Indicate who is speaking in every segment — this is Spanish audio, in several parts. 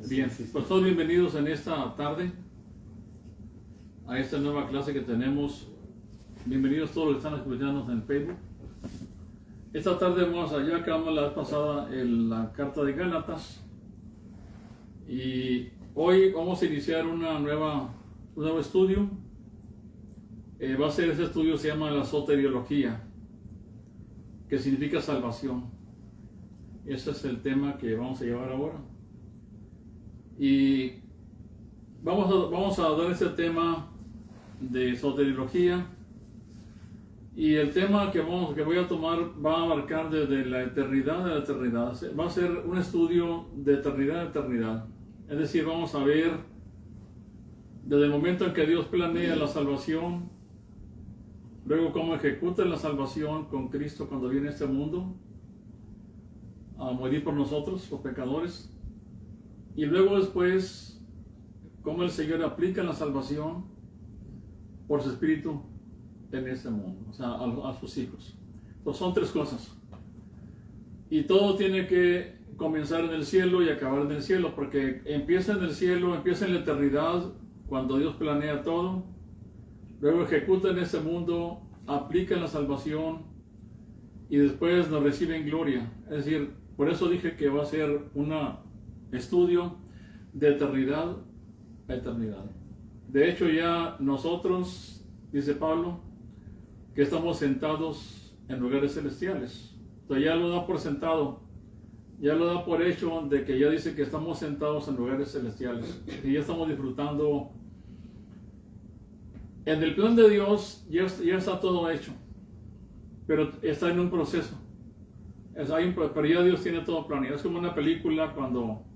Speaker 1: Bien, pues todos bienvenidos en esta tarde a esta nueva clase que tenemos. Bienvenidos todos los que están escuchándonos en Facebook. Esta tarde ya acabamos la vez pasada la carta de Gálatas y hoy vamos a iniciar un nuevo estudio. Va a ser ese estudio, se llama la soteriología, que significa salvación. Ese es el tema que vamos a llevar ahora. Y vamos a dar ese tema de soteriología. Y el tema que voy a tomar va a abarcar desde la eternidad a la eternidad. Va a ser un estudio de eternidad a eternidad. Es decir, vamos a ver desde el momento en que Dios planea la salvación, luego cómo ejecuta la salvación con Cristo cuando viene a este mundo a morir por nosotros, los pecadores, y luego después cómo el Señor aplica la salvación por su Espíritu en este mundo, o sea, a sus hijos. Entonces son tres cosas. Y todo tiene que comenzar en el cielo y acabar en el cielo, porque empieza en el cielo, empieza en la eternidad, cuando Dios planea todo, luego ejecuta en este mundo, aplica la salvación y después nos recibe en gloria. Es decir, por eso dije que va a ser un estudio de eternidad a eternidad. De hecho, ya nosotros, dice Pablo, que estamos sentados en lugares celestiales. Entonces ya lo da por sentado, ya lo da por hecho de que ya dice que estamos sentados en lugares celestiales y ya estamos disfrutando. En el plan de Dios ya está todo hecho, pero está en un proceso. Pero ya Dios tiene todo planeado. Es como una película, cuando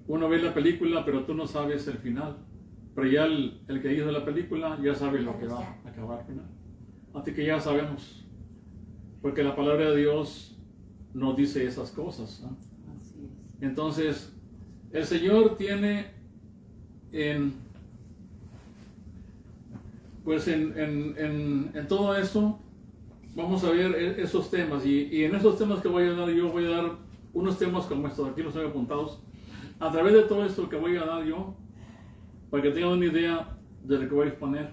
Speaker 1: uno ve la película, pero tú no sabes el final. Pero ya el que hizo la película ya sabe lo que va a acabar al final. Así que ya sabemos, porque la palabra de Dios nos dice esas cosas, ¿no?
Speaker 2: Así es.
Speaker 1: Entonces, el Señor tiene en todo esto, vamos a ver esos temas. Y en esos temas que voy a dar, yo voy a dar unos temas como estos, aquí los tengo apuntados. A través de todo esto que voy a dar yo, para que tengan una idea de lo que voy a exponer.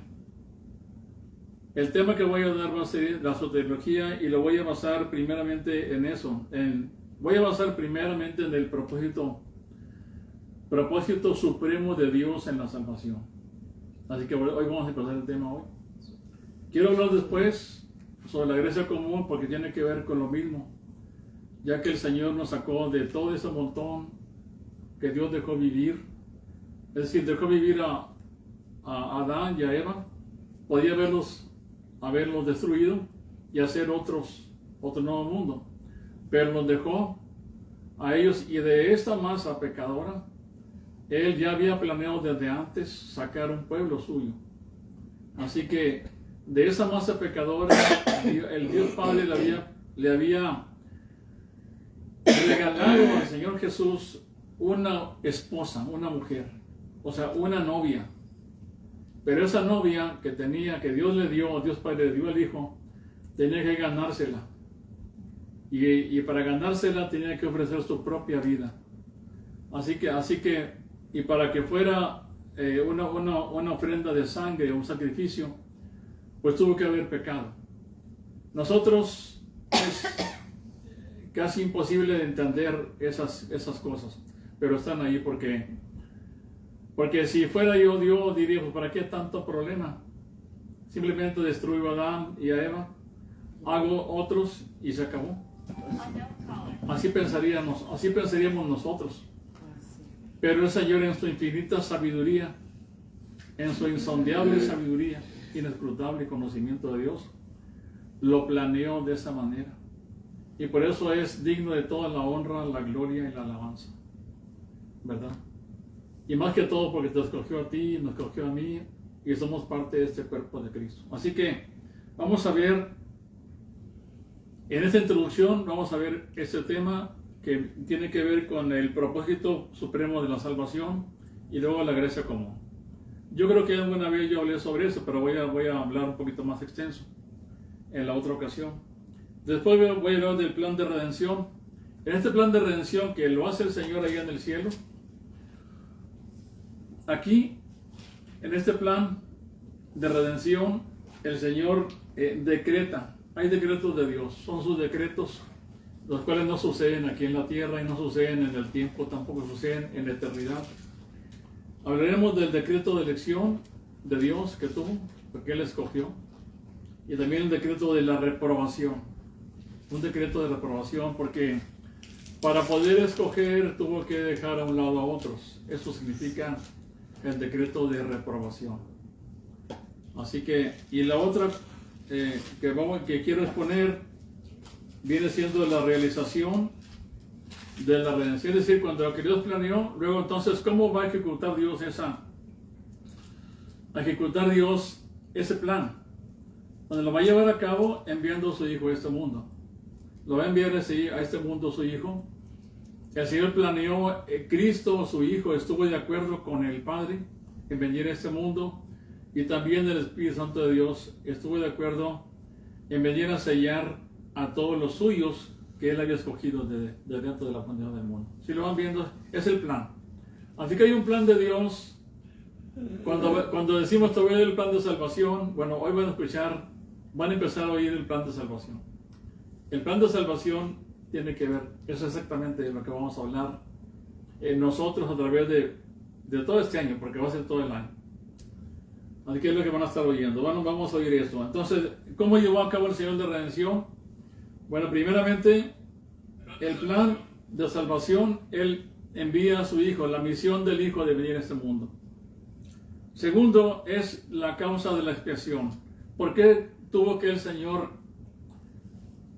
Speaker 1: El tema que voy a dar va a ser la soteriología y lo voy a basar primeramente en eso. Voy a basar primeramente en el propósito supremo de Dios en la salvación. Así que hoy vamos a empezar el tema hoy. Quiero hablar después sobre la gracia común, porque tiene que ver con lo mismo, ya que el Señor nos sacó de todo ese montón que Dios dejó vivir. Es decir, dejó vivir a Adán y a Eva. Podía haberlos destruido y hacer otro nuevo mundo, pero nos dejó a ellos, y de esta masa pecadora Él ya había planeado desde antes sacar un pueblo suyo. Así que de esa masa pecadora el Dios Padre le había regalado al Señor Jesús una esposa, una mujer, o sea, una novia. Pero esa novia que Dios le dio, Dios Padre le dio al Hijo, tenía que ganársela. Y para ganársela tenía que ofrecer su propia vida. Así que y para que fuera una ofrenda de sangre, un sacrificio, pues tuvo que haber pecado. Nosotros es casi imposible de entender esas cosas, pero están ahí porque si fuera yo Dios, diría, pues ¿para qué tanto problema? Simplemente destruyo a Adán y a Eva, hago otros y se acabó. Así pensaríamos nosotros. Pero el Señor, en su infinita sabiduría, en su insondable sabiduría, inescrutable conocimiento de Dios, lo planeó de esa manera. Y por eso es digno de toda la honra, la gloria y la alabanza, ¿verdad? Y más que todo porque te escogió a ti, nos escogió a mí, y somos parte de este cuerpo de Cristo. Así que vamos a ver, en esta introducción, vamos a ver este tema que tiene que ver con el propósito supremo de la salvación y luego la gracia común. Yo creo que alguna vez yo hablé sobre eso, pero voy a hablar un poquito más extenso en la otra ocasión. Después voy a hablar del plan de redención En este plan de redención que lo hace el Señor allá en el cielo, aquí, en este plan de redención, el Señor decreta. Hay decretos de Dios, son sus decretos, los cuales no suceden aquí en la tierra y no suceden en el tiempo, tampoco suceden en la eternidad. Hablaremos del decreto de elección de Dios que tuvo, porque Él escogió, y también el decreto de la reprobación. Un decreto de reprobación porque para poder escoger tuvo que dejar a un lado a otros. Eso significa el decreto de reprobación. Así que, y la otra que quiero exponer viene siendo la realización de la redención. Es decir, cuando lo que Dios planeó, luego entonces, ¿cómo va a ejecutar Dios ese plan? Donde lo va a llevar a cabo enviando a su Hijo a este mundo. Lo va a enviar a este mundo su Hijo. El Señor planeó, Cristo, su Hijo, estuvo de acuerdo con el Padre en venir a este mundo, y también el Espíritu Santo de Dios estuvo de acuerdo en venir a sellar a todos los suyos que Él había escogido de dentro de la fundación del mundo. Si lo van viendo, es el plan. Así que hay un plan de Dios. Cuando decimos todavía el plan de salvación, bueno, hoy van a empezar a oír el plan de salvación. El plan de salvación tiene que ver, eso es exactamente lo que vamos a hablar nosotros a través de todo este año, porque va a ser todo el año. Así que es lo que van a estar oyendo. Bueno, vamos a oír esto. Entonces, ¿cómo llevó a cabo el Señor de redención? Bueno, primeramente, el plan de salvación, Él envía a su Hijo, la misión del Hijo de venir a este mundo. Segundo, es la causa de la expiación. ¿Por qué tuvo que el Señor,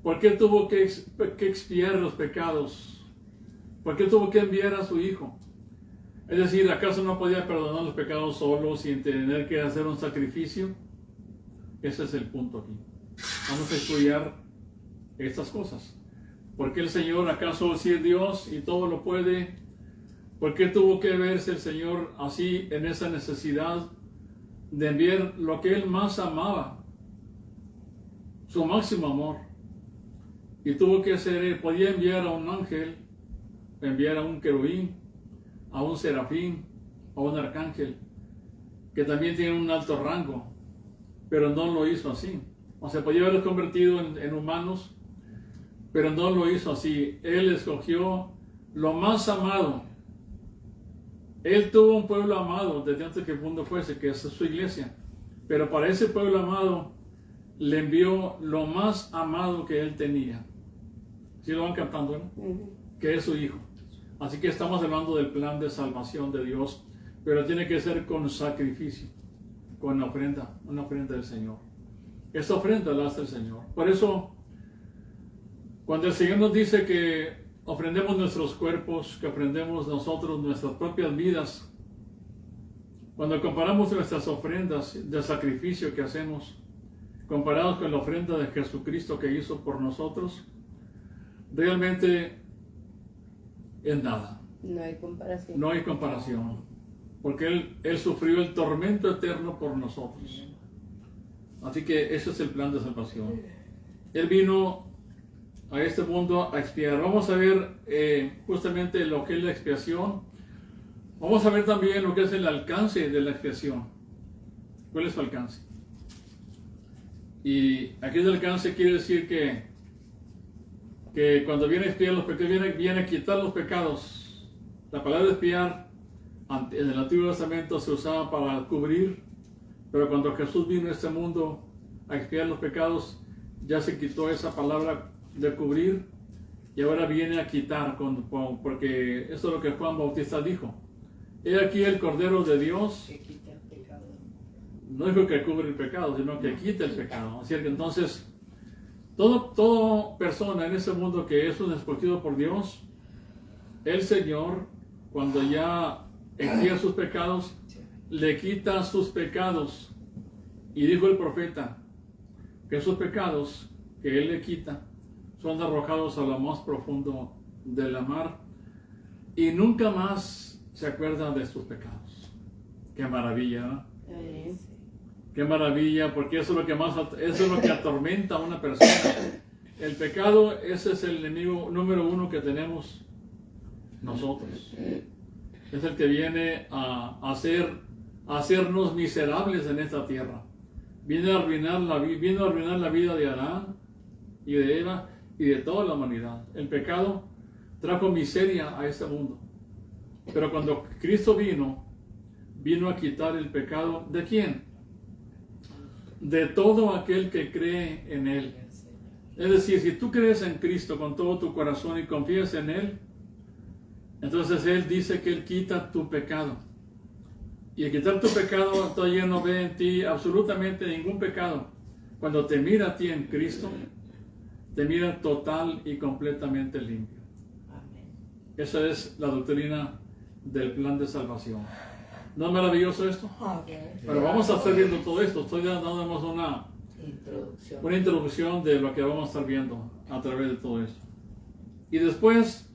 Speaker 1: por qué tuvo que expiar los pecados? ¿Por qué tuvo que enviar a su Hijo? Es decir, ¿acaso no podía perdonar los pecados solo sin tener que hacer un sacrificio? Ese es el punto aquí. Vamos a estudiar estas cosas. ¿Por qué el Señor, acaso si es Dios y todo lo puede? ¿Por qué tuvo que verse el Señor así en esa necesidad de enviar lo que Él más amaba? Su máximo amor. Y tuvo que podía enviar a un ángel, enviar a un querubín, a un serafín, a un arcángel, que también tiene un alto rango, pero no lo hizo así. O sea, podía haberlos convertido en humanos, pero no lo hizo así. Él escogió lo más amado. Él tuvo un pueblo amado desde antes que el mundo fuese, que es su iglesia. Pero para ese pueblo amado le envió lo más amado que él tenía. ¿Sí lo van captando, no? Que es su Hijo. Así que estamos hablando del plan de salvación de Dios, pero tiene que ser con sacrificio, con ofrenda, una ofrenda del Señor. Esta ofrenda la hace el Señor. Por eso, cuando el Señor nos dice que ofrendemos nuestros cuerpos, que ofrendemos nosotros nuestras propias vidas, cuando comparamos nuestras ofrendas de sacrificio que hacemos, comparados con la ofrenda de Jesucristo que hizo por nosotros, realmente es nada.
Speaker 2: No hay comparación.
Speaker 1: No hay comparación. Porque Él sufrió el tormento eterno por nosotros. Así que ese es el plan de salvación. Él vino a este mundo a expiar. Vamos a ver justamente lo que es la expiación. Vamos a ver también lo que es el alcance de la expiación. ¿Cuál es su alcance? Y aquí el alcance quiere decir que cuando viene a expiar los pecados, viene a quitar los pecados. La palabra expiar en el Antiguo Testamento se usaba para cubrir, pero cuando Jesús vino a este mundo a expiar los pecados, ya se quitó esa palabra de cubrir y ahora viene a quitar, porque esto es lo que Juan Bautista dijo. He aquí el Cordero de Dios,
Speaker 2: Que quita el pecado.
Speaker 1: no dijo que cubre el pecado, sino que quita el pecado. Así que entonces, toda persona en ese mundo que es un escogido por Dios, el Señor, cuando ya expía sus pecados, le quita sus pecados. Y dijo el profeta que esos pecados que Él le quita son arrojados a lo más profundo de la mar y nunca más se acuerdan de sus pecados. Qué maravilla, ¿no? Qué maravilla, porque eso es lo que atormenta a una persona. El pecado, ese es el enemigo número uno que tenemos nosotros. Es el que viene a hacernos miserables en esta tierra. Viene a arruinar la vida de Adán y de Eva y de toda la humanidad. El pecado trajo miseria a este mundo. Pero cuando Cristo vino a quitar el pecado, ¿de quién? De todo aquel que cree en Él. Es decir, si tú crees en Cristo con todo tu corazón y confías en Él, entonces Él dice que Él quita tu pecado. Y al quitar tu pecado, todavía no ve en ti absolutamente ningún pecado. Cuando te mira a ti en Cristo, te mira total y completamente limpio. Esa es la doctrina del plan de salvación. ¿No es maravilloso esto? Pero vamos a estar viendo todo esto. Estoy dándonos una introducción de lo que vamos a estar viendo a través de todo esto. Y después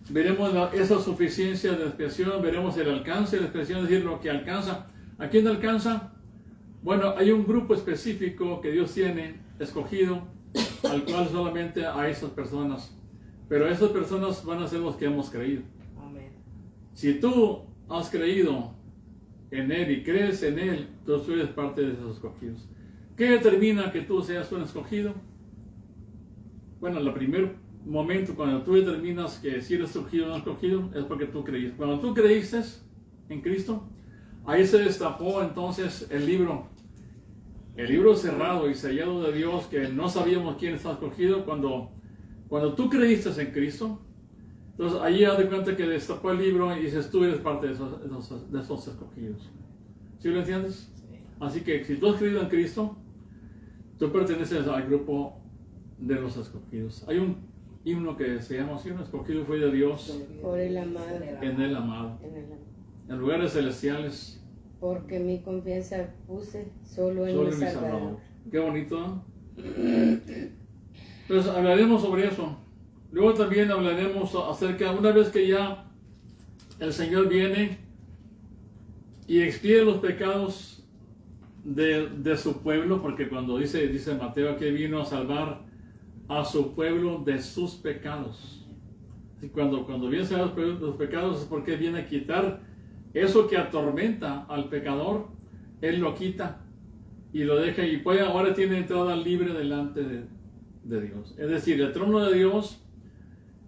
Speaker 1: veremos esa suficiencia de expiación, veremos el alcance de la expiación, es decir, lo que alcanza. ¿A quién alcanza? Bueno, hay un grupo específico que Dios tiene escogido, al cual solamente a esas personas. Pero esas personas van a ser los que hemos creído.
Speaker 2: Amén.
Speaker 1: Si tú has creído en Él y crees en Él, tú eres parte de esos escogidos. ¿Qué determina que tú seas un escogido? Bueno, el primer momento cuando tú determinas que si eres escogido o no escogido es porque tú creíste. Cuando tú creíste en Cristo, ahí se destapó entonces el libro cerrado y sellado de Dios, que no sabíamos quién estaba escogido. Cuando tú creíste en Cristo, entonces ahí haz de cuenta que destapó el libro y dices, tú eres parte de esos escogidos. ¿Sí lo entiendes? Sí. Así que si tú has creído en Cristo, tú perteneces al grupo de los escogidos. Hay un himno que se llama así: un escogido fue de Dios,
Speaker 2: por el amado,
Speaker 1: en el amado, en lugares celestiales,
Speaker 2: porque mi confianza puse solo en mi Salvador.
Speaker 1: Qué bonito, ¿eh? Pues hablaremos sobre eso. Luego también hablaremos acerca, una vez que ya el Señor viene y expide los pecados de su pueblo, porque cuando dice Mateo que vino a salvar a su pueblo de sus pecados. Y cuando viene a salvar los pecados es porque viene a quitar eso que atormenta al pecador. Él lo quita y lo deja, y ahora tiene entrada libre delante de Dios. Es decir, el trono de Dios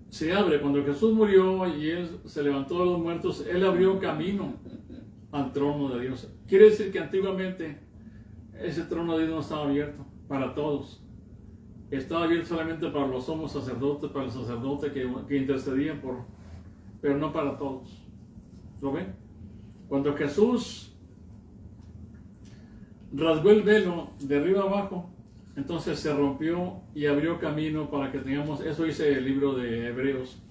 Speaker 1: se abre. Cuando Jesús murió y Él se levantó de los muertos, Él abrió camino al trono de Dios. Quiere decir que antiguamente ese trono de Dios no estaba abierto para todos. Estaba abierto solamente para los somos sacerdotes, para el sacerdote que intercedían pero no para todos. ¿Lo ven? Cuando Jesús rasgó el velo de arriba abajo, entonces se rompió y abrió camino para que tengamos, eso dice el libro de Hebreos,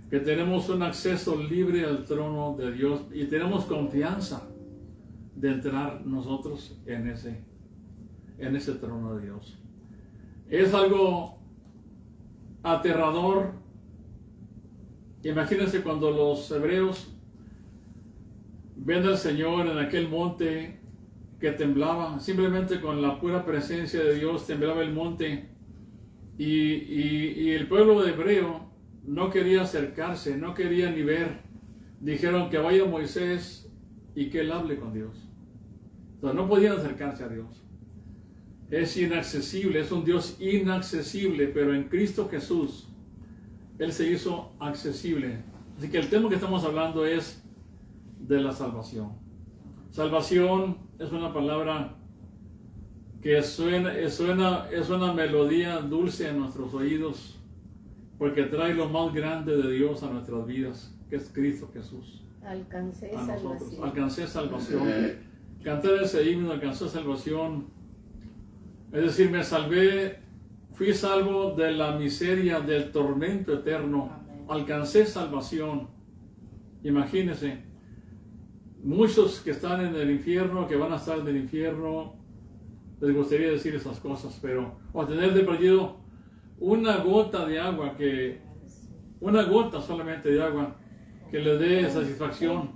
Speaker 1: que tenemos un acceso libre al trono de Dios y tenemos confianza de entrar nosotros en ese trono de Dios. Es algo aterrador. Imagínense cuando los hebreos ven al Señor en aquel monte que temblaba, simplemente con la pura presencia de Dios temblaba el monte, y el pueblo hebreo no quería acercarse, no quería ni ver. Dijeron que vaya Moisés y que él hable con Dios. Entonces no podían acercarse a Dios. Es inaccesible, es un Dios inaccesible, pero en Cristo Jesús Él se hizo accesible. Así que el tema que estamos hablando es de la salvación. Salvación es una palabra que es una melodía dulce en nuestros oídos, porque trae lo más grande de Dios a nuestras vidas, que es Cristo Jesús.
Speaker 2: Alcancé
Speaker 1: a
Speaker 2: salvación.
Speaker 1: Nosotros. Alcancé salvación. Cantar ese himno, alcancé salvación. Es decir, me salvé, fui salvo de la miseria, del tormento eterno.
Speaker 2: Amén.
Speaker 1: Alcancé salvación. Imagínense, muchos que están en el infierno, que van a estar en el infierno, les gustaría decir esas cosas, pero o tener de perdido una gota de agua, una gota solamente de agua, que les dé satisfacción,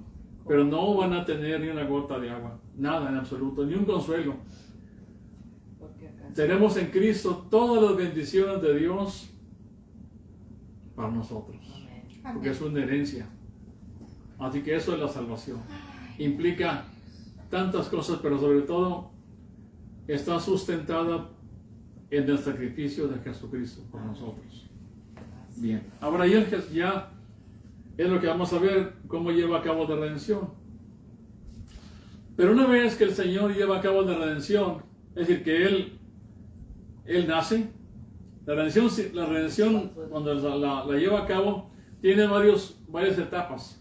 Speaker 1: pero no van a tener ni una gota de agua, nada en absoluto, ni un consuelo. Tenemos en Cristo todas las bendiciones de Dios para nosotros, porque es una herencia. Así que eso es la salvación. Implica tantas cosas, pero sobre todo está sustentada en el sacrificio de Jesucristo por nosotros. Bien, ahora ya es lo que vamos a ver, cómo lleva a cabo la redención. Pero una vez que el Señor lleva a cabo la redención, es decir, que Él nace, la redención cuando la lleva a cabo, tiene varias etapas.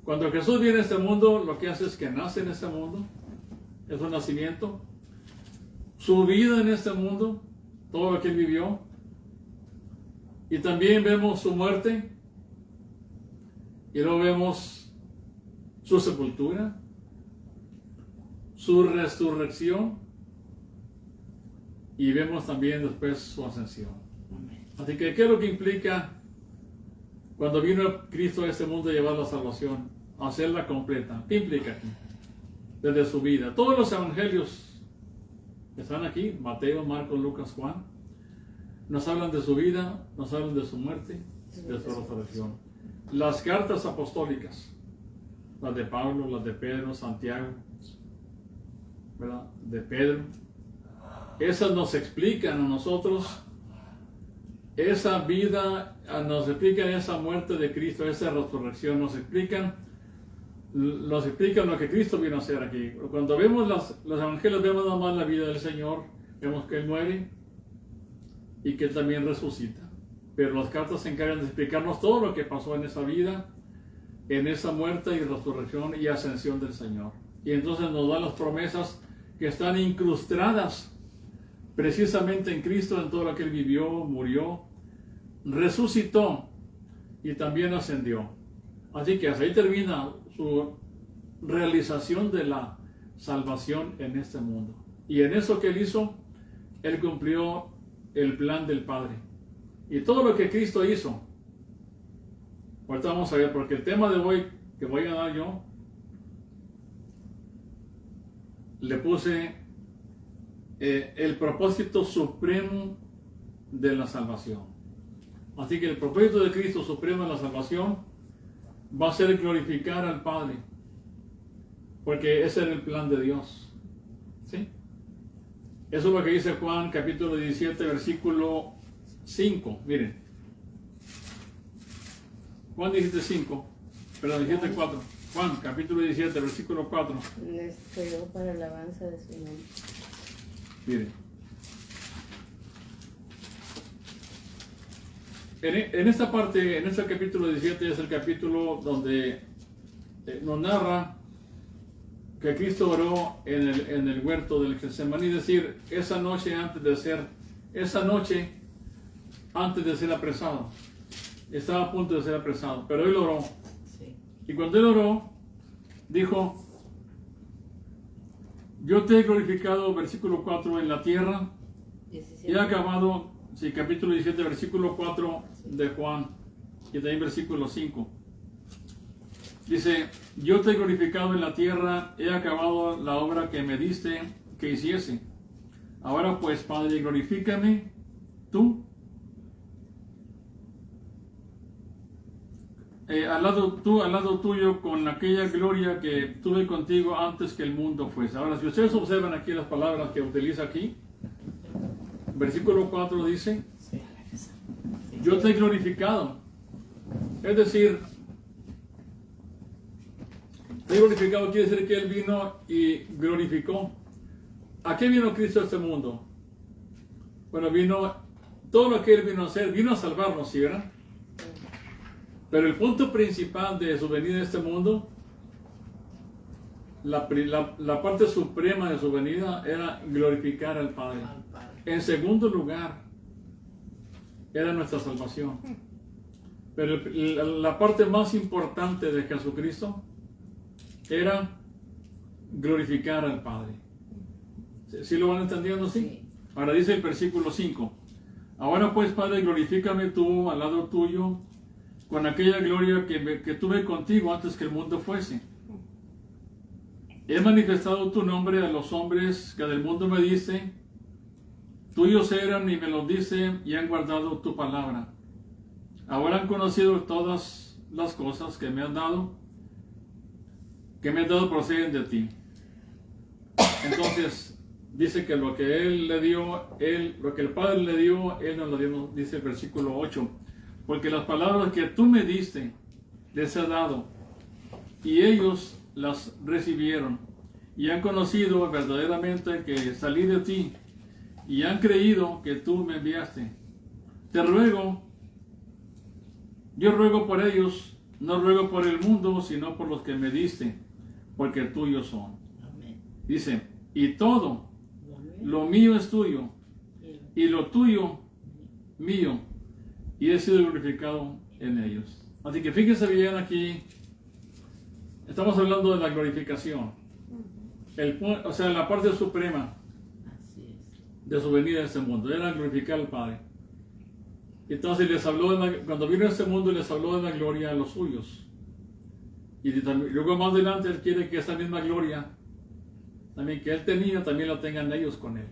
Speaker 1: Cuando Jesús viene a este mundo, lo que hace es que nace en este mundo, es un nacimiento. Su vida en este mundo, todo lo que Él vivió. Y también vemos su muerte, y luego vemos su sepultura, su resurrección, y vemos también después su ascensión. Así que, ¿qué es lo que implica cuando vino Cristo a este mundo a llevar la salvación? Hacerla completa. ¿Qué implica aquí? Desde su vida. Todos los evangelios que están aquí, Mateo, Marcos, Lucas, Juan, nos hablan de su vida, nos hablan de su muerte, de su resurrección. Las cartas apostólicas, las de Pablo, las de Pedro, Santiago, ¿verdad? De Pedro, esas nos explican a nosotros esa vida, nos explican esa muerte de Cristo, esa resurrección, nos explican lo que Cristo vino a hacer aquí. Cuando vemos los evangelios, vemos nada más la vida del Señor, vemos que Él muere y que Él también resucita. Pero las cartas se encargan de explicarnos todo lo que pasó en esa vida, en esa muerte y resurrección y ascensión del Señor. Y entonces nos da las promesas que están incrustadas precisamente en Cristo, en todo lo que Él vivió, murió, resucitó y también ascendió. Así que hasta ahí termina su realización de la salvación en este mundo. Y en eso que Él hizo, Él cumplió el plan del Padre. Y todo lo que Cristo hizo, ahorita vamos a ver, porque el tema de hoy que voy a dar yo, le puse el propósito supremo de la salvación. Así que el propósito de Cristo supremo de la salvación va a ser glorificar al Padre, porque ese era el plan de Dios. ¿Sí? Eso es lo que dice Juan capítulo 17 versículo 5. Miren, Juan 17:5, perdón, 17:4. Juan capítulo 17 versículo 4.
Speaker 2: Les creó para alabanza de su nombre.
Speaker 1: Miren, en esta parte, en este capítulo 17 es el capítulo donde nos narra que Cristo oró en el huerto del Getsemaní, es decir, esa noche antes de ser apresado. Estaba a punto de ser apresado, pero Él oró.
Speaker 2: Sí.
Speaker 1: Y cuando Él oró, dijo: yo te he glorificado, versículo 4, en la tierra,
Speaker 2: 17.
Speaker 1: y he acabado, sí, capítulo 17, versículo 4 de Juan, y también versículo 5. Dice: yo te he glorificado en la tierra, he acabado la obra que me diste que hiciese. Ahora pues, Padre, glorifícame tú, al lado tuyo, con aquella gloria que tuve contigo antes que el mundo fuese. Ahora, si ustedes observan aquí las palabras que utiliza aquí, versículo 4 dice: yo te he glorificado. Es decir, te he glorificado quiere decir que Él vino y glorificó. ¿A qué vino Cristo a este mundo? Bueno, todo lo que Él vino a hacer, vino a salvarnos, ¿sí, verdad? Pero el punto principal de su venida a este mundo, la parte suprema de su venida era glorificar al Padre. En segundo lugar, era nuestra salvación. Pero la parte más importante de Jesucristo era glorificar al Padre. ¿Sí lo van entendiendo? ¿Sí? Ahora dice el versículo 5: ahora pues, Padre, glorifícame tú al lado tuyo, con aquella gloria que tuve contigo antes que el mundo fuese. He manifestado tu nombre a los hombres que del mundo me diste, tuyos eran y me los dicen y han guardado tu palabra. Ahora han conocido todas las cosas que me has dado proceden de ti. Entonces, dice que lo que él le dio, lo que el Padre le dio, él nos lo dio, dice el versículo 8. Porque las palabras que tú me diste, les he dado, y ellos las recibieron, y han conocido verdaderamente que salí de ti, y han creído que tú me enviaste. Yo ruego por ellos, no ruego por el mundo, sino por los que me diste, porque tuyos son.
Speaker 3: Amén.
Speaker 1: Dice, y todo lo mío es tuyo, y lo tuyo mío, y he sido glorificado en ellos. Así que fíjense bien aquí, estamos hablando de la glorificación, o sea, la parte suprema
Speaker 3: Así es.
Speaker 1: de su venida a este mundo, era glorificar al Padre. Entonces les habló, cuando vino a este mundo, les habló de la gloria a los suyos. Y luego más adelante Él quiere que esa misma gloria, también que Él tenía, también la tengan ellos con Él.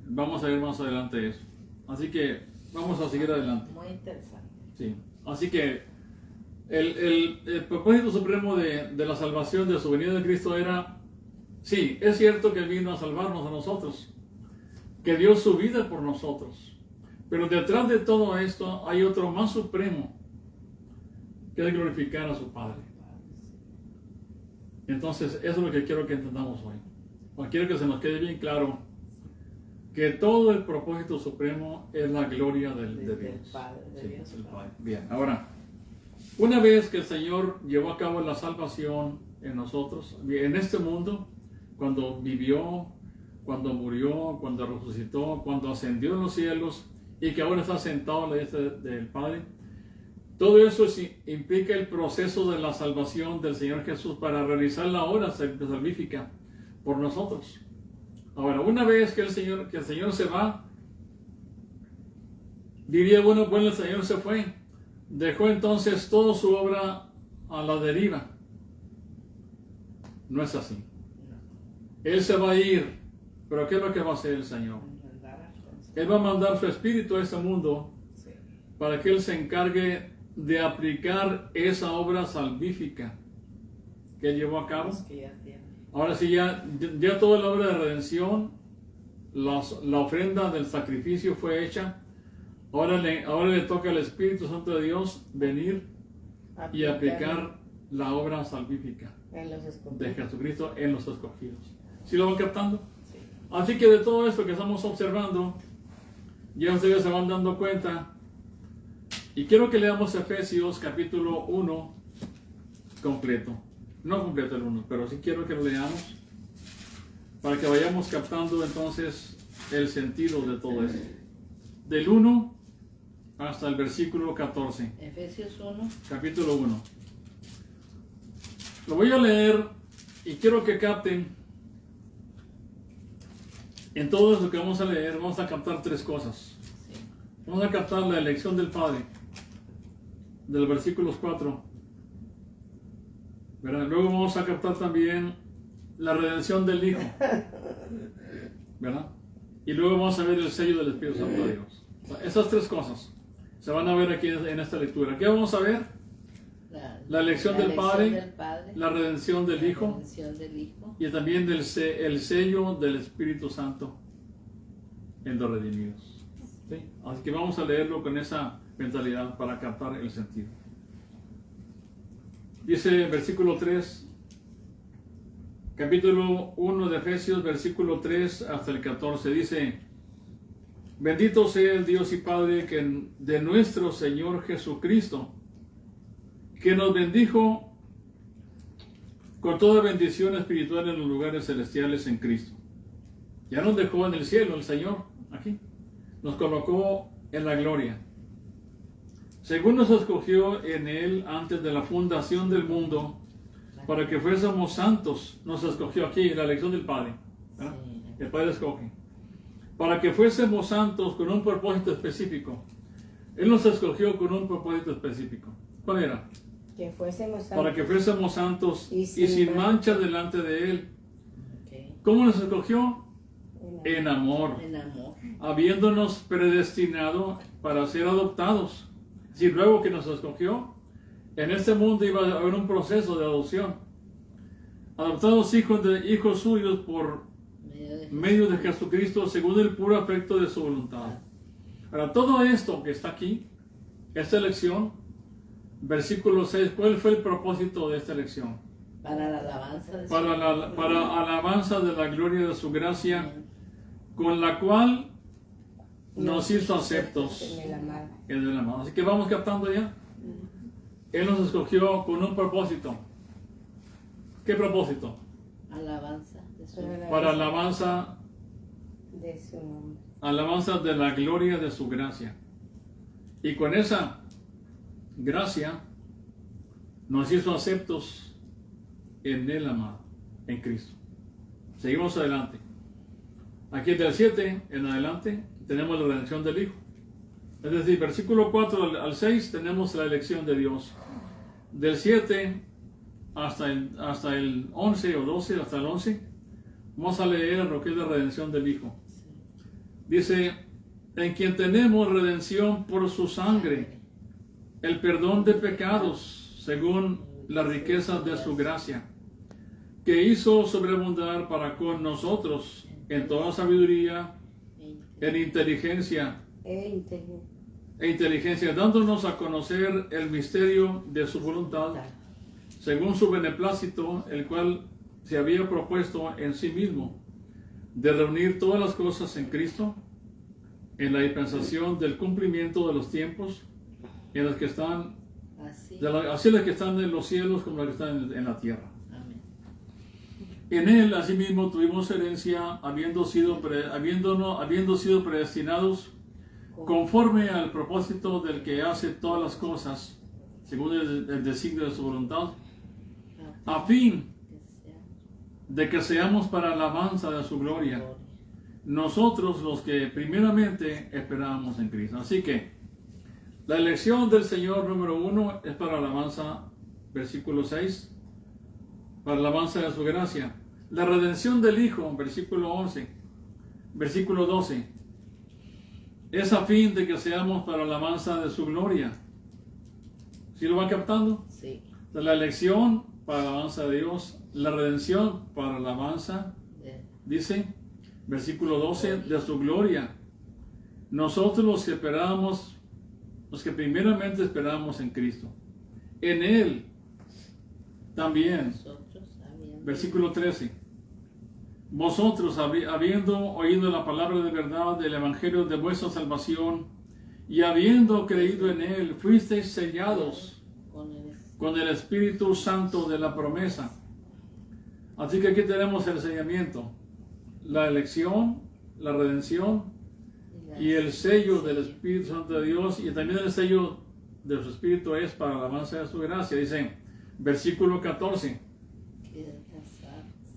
Speaker 1: Vamos a ver más adelante eso. Así que vamos a seguir adelante.
Speaker 3: Muy interesante.
Speaker 1: Sí. Así que el propósito supremo de la salvación, de su venida de Cristo era, sí, es cierto que Él vino a salvarnos a nosotros, que dio su vida por nosotros. Pero detrás de todo esto hay otro más supremo, que es glorificar a su Padre. Entonces, eso es lo que quiero que entendamos hoy. O quiero que se nos quede bien claro que todo el propósito supremo es la gloria de Dios.
Speaker 3: Del Padre, de Dios,
Speaker 1: Sí, el
Speaker 3: Padre.
Speaker 1: Padre. Bien, ahora, una vez que el Señor llevó a cabo la salvación en nosotros, en este mundo, cuando vivió, cuando murió, cuando resucitó, cuando ascendió en los cielos, y que ahora está sentado a la diestra del Padre. Todo eso implica el proceso de la salvación del Señor Jesús para realizar la obra salvífica por nosotros. Ahora, una vez que el Señor se va, diría, bueno, el Señor se fue, dejó entonces toda su obra a la deriva. No es así. Él se va a ir, pero ¿qué es lo que va a hacer el Señor? Él va a mandar su espíritu a este mundo para que Él se encargue de aplicar esa obra salvífica que Él llevó a cabo. Ahora sí, ya toda la obra de redención, la ofrenda del sacrificio fue hecha. Ahora le toca al Espíritu Santo de Dios venir y aplicar la obra salvífica de Jesucristo en los escogidos. ¿Sí lo van captando?
Speaker 3: Sí.
Speaker 1: Así que de todo esto que estamos observando, ya ustedes se van dando cuenta. Y quiero que leamos Efesios capítulo 1 completo. No completo el 1, pero sí quiero que lo leamos para que vayamos captando entonces el sentido de todo esto. Del 1 hasta el versículo 14.
Speaker 3: Efesios 1.
Speaker 1: Capítulo 1. Lo voy a leer y quiero que capten. En todo eso que vamos a leer, vamos a captar tres cosas.
Speaker 3: Sí.
Speaker 1: Vamos a captar la elección del Padre, del versículo 4. ¿Verdad? Luego vamos a captar también la redención del Hijo. ¿Verdad? Y luego vamos a ver el sello del Espíritu Santo de Dios. O sea, esas tres cosas se van a ver aquí en esta lectura. ¿Qué vamos a ver? La elección del Padre, la redención del Hijo, y también el sello del Espíritu Santo en los redimidos. ¿Sí? Así que vamos a leerlo con esa mentalidad para captar el sentido. Dice versículo 3, capítulo 1 de Efesios, versículo 3 hasta el 14, dice: bendito sea el Dios y Padre de nuestro Señor Jesucristo, que nos bendijo con toda bendición espiritual en los lugares celestiales en Cristo. Ya nos dejó en el cielo el Señor, aquí. Nos colocó en la gloria. Según nos escogió en Él antes de la fundación del mundo, para que fuésemos santos, nos escogió aquí, la elección del Padre. ¿Verdad? El Padre escoge. Para que fuésemos santos con un propósito específico. Él nos escogió con un propósito específico. ¿Cuál era?
Speaker 2: Que fuésemos santos.
Speaker 1: Para que fuésemos santos y sin mancha delante de Él.
Speaker 3: Okay.
Speaker 1: ¿Cómo nos escogió? en amor,
Speaker 3: En amor.
Speaker 1: habiéndonos predestinado para ser adoptados. Si luego que nos escogió, en este mundo iba a haber un proceso de adopción. Adoptados hijos suyos por medio de Jesucristo según el puro afecto de su voluntad. Ahora, todo esto que está aquí, esta elección, versículo 6, ¿cuál fue el propósito de esta elección?
Speaker 3: Para la alabanza de su
Speaker 1: Para alabanza de la gloria de su gracia, con la cual nos hizo aceptos
Speaker 2: En el amado.
Speaker 1: en el amado. Así que vamos captando ya. Él nos escogió con un propósito. ¿Qué propósito?
Speaker 3: alabanza de su
Speaker 1: Para alabanza,
Speaker 2: de su nombre.
Speaker 1: alabanza de la gloria de su gracia. Y con esa gracia nos hizo aceptos en el amado, en Cristo. Seguimos adelante. Aquí del 7 en adelante tenemos la redención del Hijo. Es decir, versículo 4 al 6 tenemos la elección de Dios. Del 7 hasta el 11 o 12, hasta el 11, vamos a leer lo que es la redención del Hijo. Dice, en quien tenemos redención por su sangre, el perdón de pecados, según la riqueza de su gracia, que hizo sobreabundar para con nosotros en toda sabiduría, en inteligencia
Speaker 2: E
Speaker 1: inteligencia, dándonos a conocer el misterio de su voluntad, según su beneplácito, el cual se había propuesto en sí mismo, de reunir todas las cosas en Cristo, en la dispensación del cumplimiento de los tiempos, en las que están,
Speaker 3: así.
Speaker 1: así las que están en los cielos como las que están en la tierra.
Speaker 3: Amén.
Speaker 1: En él, asimismo, tuvimos herencia, habiendo sido predestinados conforme al propósito del que hace todas las cosas, según el designio de su voluntad, a fin de que seamos para alabanza de su gloria, nosotros los que primeramente esperábamos en Cristo. Así que la elección del Señor número 1 es para alabanza, versículo 6, para alabanza de su gracia. La redención del Hijo, versículo 11, versículo 12, es a fin de que seamos para alabanza de su gloria. ¿Sí lo van captando?
Speaker 3: Sí.
Speaker 1: De la elección para alabanza de Dios, la redención para alabanza, dice, versículo 12, de su gloria. Nosotros los que esperábamos, los que primeramente esperábamos en Cristo, en Él también,
Speaker 3: Nosotros habiendo
Speaker 1: versículo 13, vosotros habiendo oído la palabra de verdad del evangelio de vuestra salvación y habiendo creído en Él, fuisteis sellados con el Espíritu Santo de la promesa. Así que aquí tenemos el sellamiento, la elección, la redención y el sello del Espíritu Santo de Dios, y también el sello de su Espíritu es para la alabanza de su gracia. Dice, versículo 14,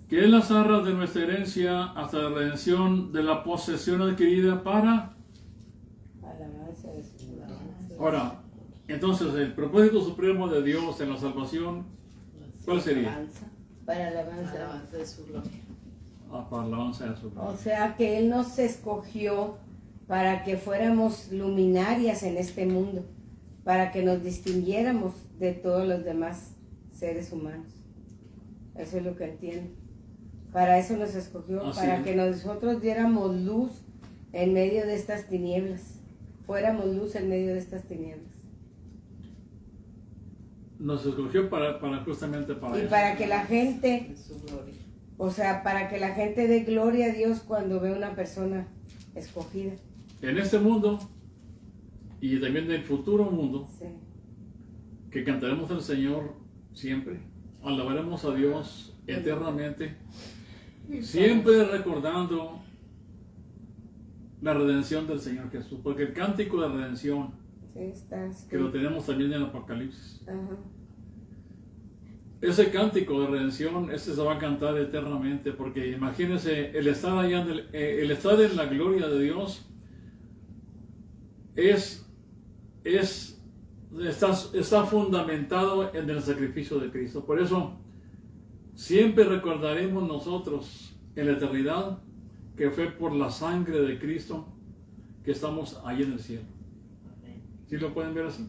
Speaker 1: que es las arras de nuestra herencia hasta la redención de la posesión adquirida para...
Speaker 2: alabanza de su alabanza.
Speaker 1: Ahora, entonces el propósito supremo de Dios en la salvación, ¿cuál sería?
Speaker 3: alabanza,
Speaker 2: Para alabanza.
Speaker 3: alabanza de su gloria.
Speaker 1: Para la alabanza de su gloria.
Speaker 2: O sea que Él nos escogió para que fuéramos luminarias en este mundo, para que nos distinguiéramos de todos los demás seres humanos. Eso es lo que entiendo. Para eso nos escogió,
Speaker 1: Así
Speaker 2: para
Speaker 1: es.
Speaker 2: que nosotros diéramos luz en medio de estas tinieblas. Fuéramos luz en medio de estas tinieblas.
Speaker 1: Nos escogió para justamente para
Speaker 2: Y
Speaker 1: eso.
Speaker 2: para que la gente,
Speaker 3: De su gloria.
Speaker 2: o sea, para que la gente dé gloria a Dios cuando ve una persona escogida.
Speaker 1: En este mundo y también en el futuro mundo,
Speaker 2: Sí.
Speaker 1: que cantaremos al Señor siempre, alabaremos a Dios eternamente, siempre recordando la redención del Señor Jesús, porque el cántico de redención,
Speaker 2: Sí, está
Speaker 1: que lo
Speaker 2: escrito.
Speaker 1: tenemos también en el Apocalipsis,
Speaker 2: Ajá.
Speaker 1: ese cántico de redención, ese se va a cantar eternamente, porque imagínense, el estar allá, el estar en la gloria de Dios, está fundamentado en el sacrificio de Cristo. Por eso, siempre recordaremos nosotros en la eternidad que fue por la sangre de Cristo que estamos ahí en el cielo. ¿Sí lo pueden ver así?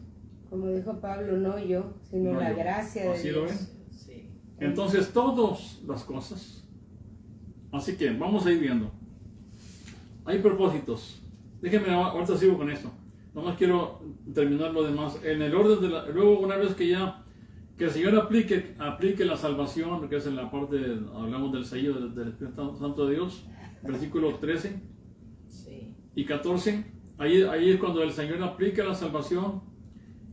Speaker 2: Como dijo Pablo, no yo, sino
Speaker 1: No
Speaker 2: la
Speaker 1: yo.
Speaker 2: gracia de
Speaker 1: ¿Así lo
Speaker 2: Dios.
Speaker 1: ven?
Speaker 3: Sí.
Speaker 1: Entonces, todas las cosas. Así que vamos a ir viendo. Hay propósitos. Déjenme, ahorita sigo con esto. Nomás quiero terminar lo demás. En el orden de luego, una vez que el Señor aplique la salvación, que es en la parte, hablamos del sello del Espíritu Santo de Dios, versículo 13
Speaker 3: Sí.
Speaker 1: y 14. Ahí es cuando el Señor aplica la salvación.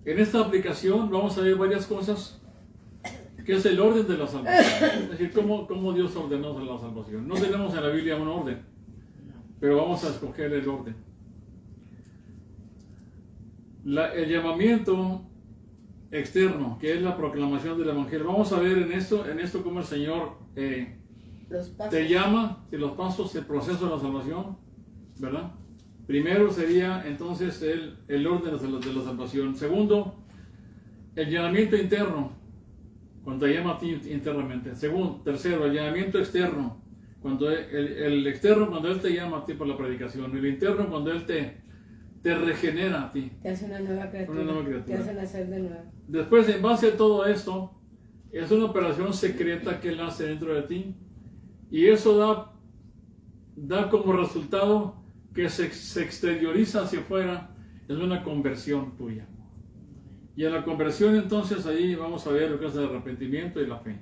Speaker 1: En esta aplicación vamos a ver varias cosas, que es el orden de la salvación. Es decir, cómo Dios ordenó la salvación. No tenemos en la Biblia un orden, pero vamos a escoger el orden. El llamamiento externo, que es la proclamación del Evangelio. Vamos a ver en esto cómo el Señor
Speaker 2: Los pasos.
Speaker 1: te llama, de los pasos, el proceso de la salvación, ¿verdad? Primero sería entonces el orden de la salvación. Segundo, el llamamiento interno, cuando te llama a ti internamente. Tercero, el llamamiento externo, cuando el externo, cuando Él te llama a ti por la predicación. El interno, cuando Él te regenera a ti.
Speaker 2: Te hace una nueva criatura.
Speaker 1: Una nueva criatura.
Speaker 2: Te hace nacer de nuevo.
Speaker 1: Después, en base a todo esto, es una operación secreta que Él hace dentro de ti. Y eso da como resultado que se exterioriza hacia afuera en una conversión tuya. Y en la conversión, entonces, ahí vamos a ver lo que es el arrepentimiento y la fe.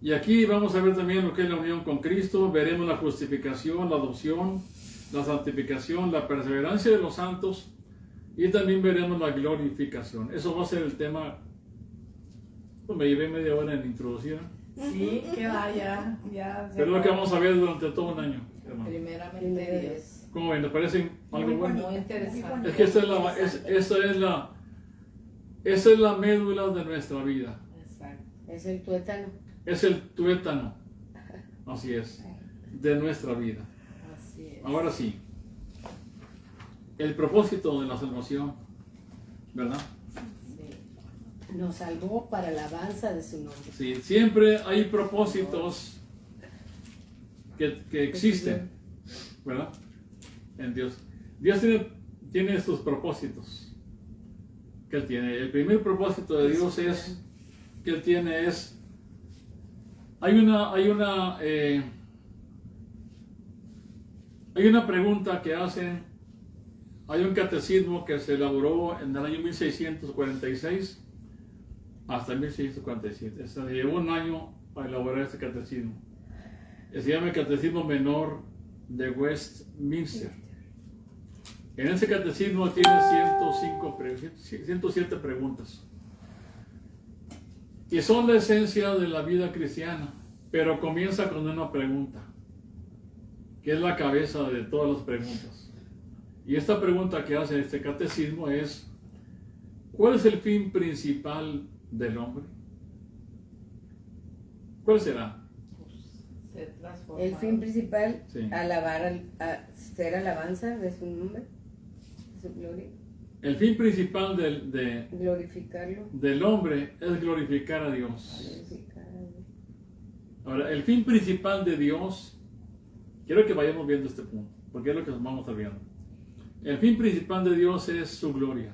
Speaker 1: Y aquí vamos a ver también lo que es la unión con Cristo. Veremos la justificación, la adopción, la santificación, la perseverancia de los santos, y también veremos la glorificación. Eso va a ser el tema. Pues me llevé media hora en introducir,
Speaker 4: Sí, que vaya.
Speaker 1: pero es lo que vamos a ver durante todo un año, hermano.
Speaker 3: Primeramente Dios.
Speaker 1: ¿Cómo ven? ¿Les parece algo
Speaker 4: Muy
Speaker 1: bueno?
Speaker 4: bonito.
Speaker 3: Muy interesante.
Speaker 1: Es que esa es la médula de nuestra vida.
Speaker 3: Exacto.
Speaker 2: Es el tuétano.
Speaker 1: Es el tuétano. Así es. De nuestra vida.
Speaker 3: Así es.
Speaker 1: Ahora sí. El propósito de la salvación, ¿verdad?
Speaker 3: Sí.
Speaker 2: Nos salvó para la alabanza de su nombre.
Speaker 1: Sí, siempre hay propósitos que existen, ¿verdad? En Dios. Dios tiene sus propósitos que Él tiene. El primer propósito de Dios que Él tiene es, hay una pregunta que hacen, hay un catecismo que se elaboró en el año 1646 hasta 1647. Se llevó un año para elaborar este catecismo. Se llama el Catecismo Menor de Westminster. En ese catecismo tiene 107 preguntas. Y son la esencia de la vida cristiana, pero comienza con una pregunta, que es la cabeza de todas las preguntas. Y esta pregunta que hace este catecismo es: ¿cuál es el fin principal del hombre? ¿Cuál será?
Speaker 3: Se transforma.
Speaker 2: El fin principal,
Speaker 1: Sí.
Speaker 2: ser alabanza de su nombre, de su gloria,
Speaker 1: El fin principal
Speaker 2: glorificarlo.
Speaker 1: del hombre es glorificar a Dios.
Speaker 2: Glorificar a Dios.
Speaker 1: Ahora, el fin principal de Dios, quiero que vayamos viendo este punto, porque es lo que vamos a estar viendo. El fin principal de Dios es su gloria.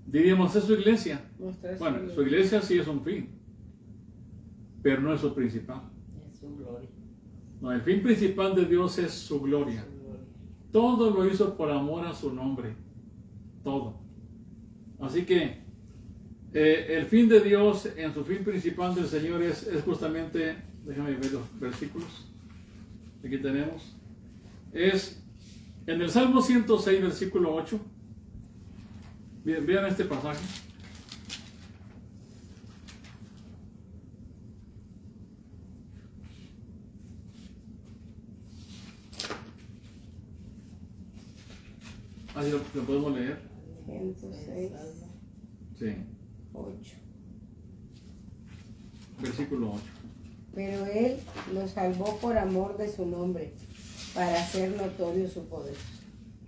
Speaker 1: Diríamos, es su iglesia.
Speaker 2: Mostrar su
Speaker 1: Bueno,
Speaker 2: gloria.
Speaker 1: su iglesia sí es un fin, pero no es su principal.
Speaker 3: Es su gloria.
Speaker 1: No, el fin principal de Dios es su gloria.
Speaker 3: Su gloria.
Speaker 1: Todo lo hizo por amor a su nombre. Todo. Así que el fin de Dios en su fin principal del Señor es justamente, déjame ver los versículos. Aquí tenemos. Es en el Salmo 106, versículo 8. Vean este pasaje. Así lo podemos leer.
Speaker 2: 106,
Speaker 1: Sí,
Speaker 2: 8.
Speaker 1: versículo 8.
Speaker 2: Pero Él los salvó por amor de su nombre, para hacer notorio su poder.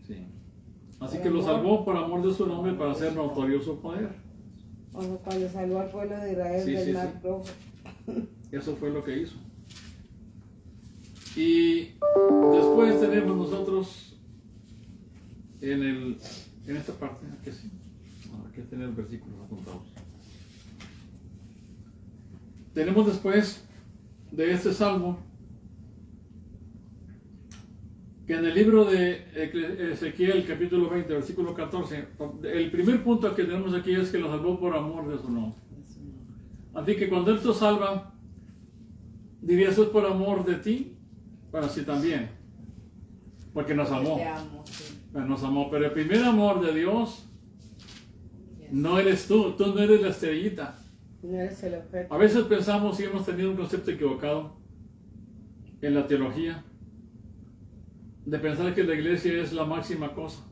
Speaker 1: Sí. Así que lo salvó por amor de su nombre para hacer notorio su poder.
Speaker 2: O sea, cuando salvó al pueblo de Israel
Speaker 1: Sí,
Speaker 2: del
Speaker 1: sí,
Speaker 2: mar
Speaker 1: sí.
Speaker 2: rojo.
Speaker 1: Eso fue lo que hizo. Y después tenemos nosotros en esta parte, aquí sí, aquí tenemos versículos apuntados. Tenemos después de este salmo que en el libro de Ezequiel, capítulo 20, versículo 14, el primer punto que tenemos aquí es que lo salvó por amor de su nombre. Así que cuando Él te salva, dirías, ¿es por amor de ti? Bueno, sí también, porque nos amó.
Speaker 3: Te amo, sí.
Speaker 1: Bueno, nos amó, pero el primer amor de Dios no eres tú no eres la estrellita.
Speaker 2: No eres el objeto.
Speaker 1: A veces pensamos y hemos tenido un concepto equivocado en la teología de pensar que la iglesia es la máxima cosa.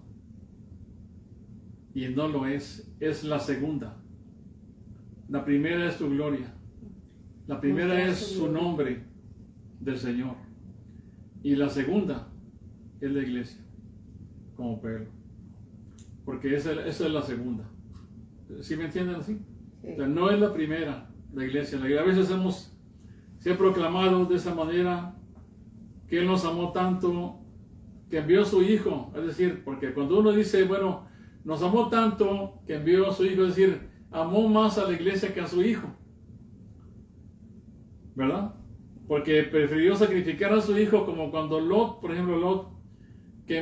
Speaker 1: Y no lo es la segunda. La primera es tu gloria. La primera es su nombre del Señor. Y la segunda es la iglesia, como pueblo. Porque esa es la segunda. ¿Sí me entienden así?
Speaker 2: Sí.
Speaker 1: O sea, no es la primera, la iglesia. A veces se ha proclamado de esa manera que Él nos amó tanto que envió a su Hijo. Es decir, porque cuando uno dice, bueno, nos amó tanto que envió a su Hijo, es decir, amó más a la iglesia que a su Hijo. ¿Verdad? Porque prefirió sacrificar a su Hijo, como cuando Lot, por ejemplo, Lot, que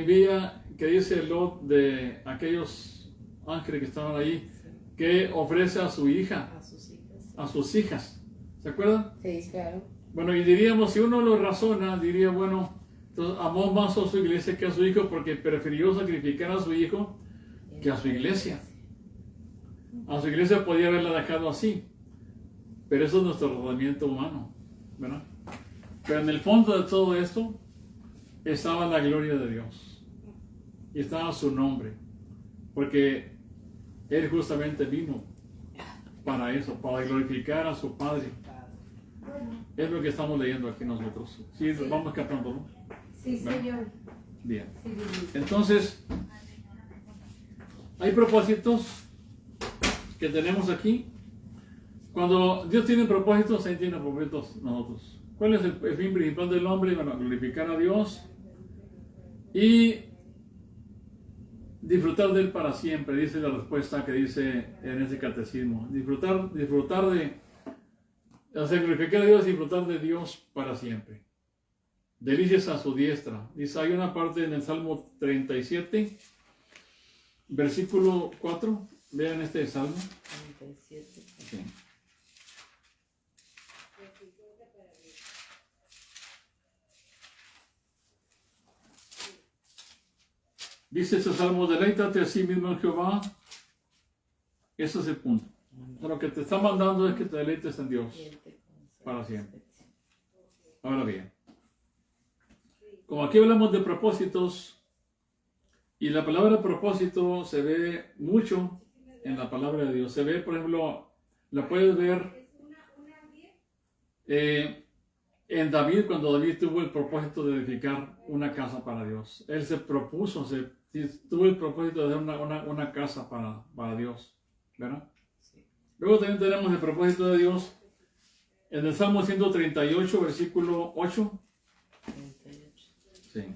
Speaker 1: dice Lot de aquellos ángeles que estaban ahí, que ofrece a su hija,
Speaker 3: A sus hijas.
Speaker 1: a sus hijas. ¿Se acuerdan?
Speaker 2: Sí, claro.
Speaker 1: Bueno, y diríamos, si uno lo razona, diría, bueno, entonces amó más a su iglesia que a su hijo porque prefirió sacrificar a su hijo que a su iglesia. A su iglesia podía haberla dejado así, pero eso es nuestro razonamiento humano, ¿verdad? Pero en el fondo de todo esto estaba la gloria de Dios y estaba su nombre, porque Él justamente vino para eso, para glorificar a su Padre. Es lo que estamos leyendo aquí nosotros. Sí, vamos captando, ¿no?
Speaker 2: Sí, Señor.
Speaker 1: Bien.
Speaker 2: Sí, sí.
Speaker 1: Entonces, hay propósitos que tenemos aquí. Cuando Dios tiene propósitos, ahí tiene propósitos nosotros. ¿Cuál es el fin principal del hombre? Bueno, glorificar a Dios y disfrutar de Él para siempre, dice la respuesta que dice en ese catecismo. Disfrutar de hacer glorificar a Dios y disfrutar de Dios para siempre. Delicias a su diestra. Dice, hay una parte en el Salmo 37, versículo 4. Vean este salmo.
Speaker 3: 37.
Speaker 1: Sí. Dice este salmo, deleítate a sí mismo en Jehová. Ese es el punto. Lo que te está mandando es que te deleites en Dios para siempre. Ahora bien, como aquí hablamos de propósitos, y la palabra propósito se ve mucho en la palabra de Dios. Se ve, por ejemplo, la puedes ver en David, cuando David tuvo el propósito de edificar una casa para Dios. Él se propuso, tuvo el propósito de hacer una casa para Dios, ¿verdad?
Speaker 3: Sí.
Speaker 1: Luego también tenemos el propósito de Dios en el Salmo 138, versículo 8.
Speaker 3: 38.
Speaker 1: Sí.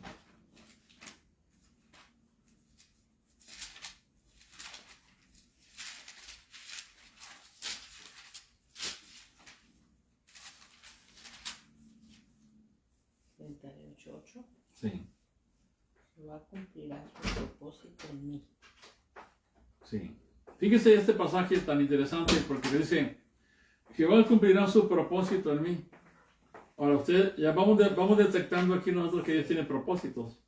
Speaker 1: Sí,
Speaker 3: Jehová cumplirá su propósito en mí.
Speaker 1: sí. Fíjese este pasaje tan interesante porque dice, Jehová cumplirá su propósito en mí. Ahora ya vamos detectando aquí nosotros que Dios tiene propósitos.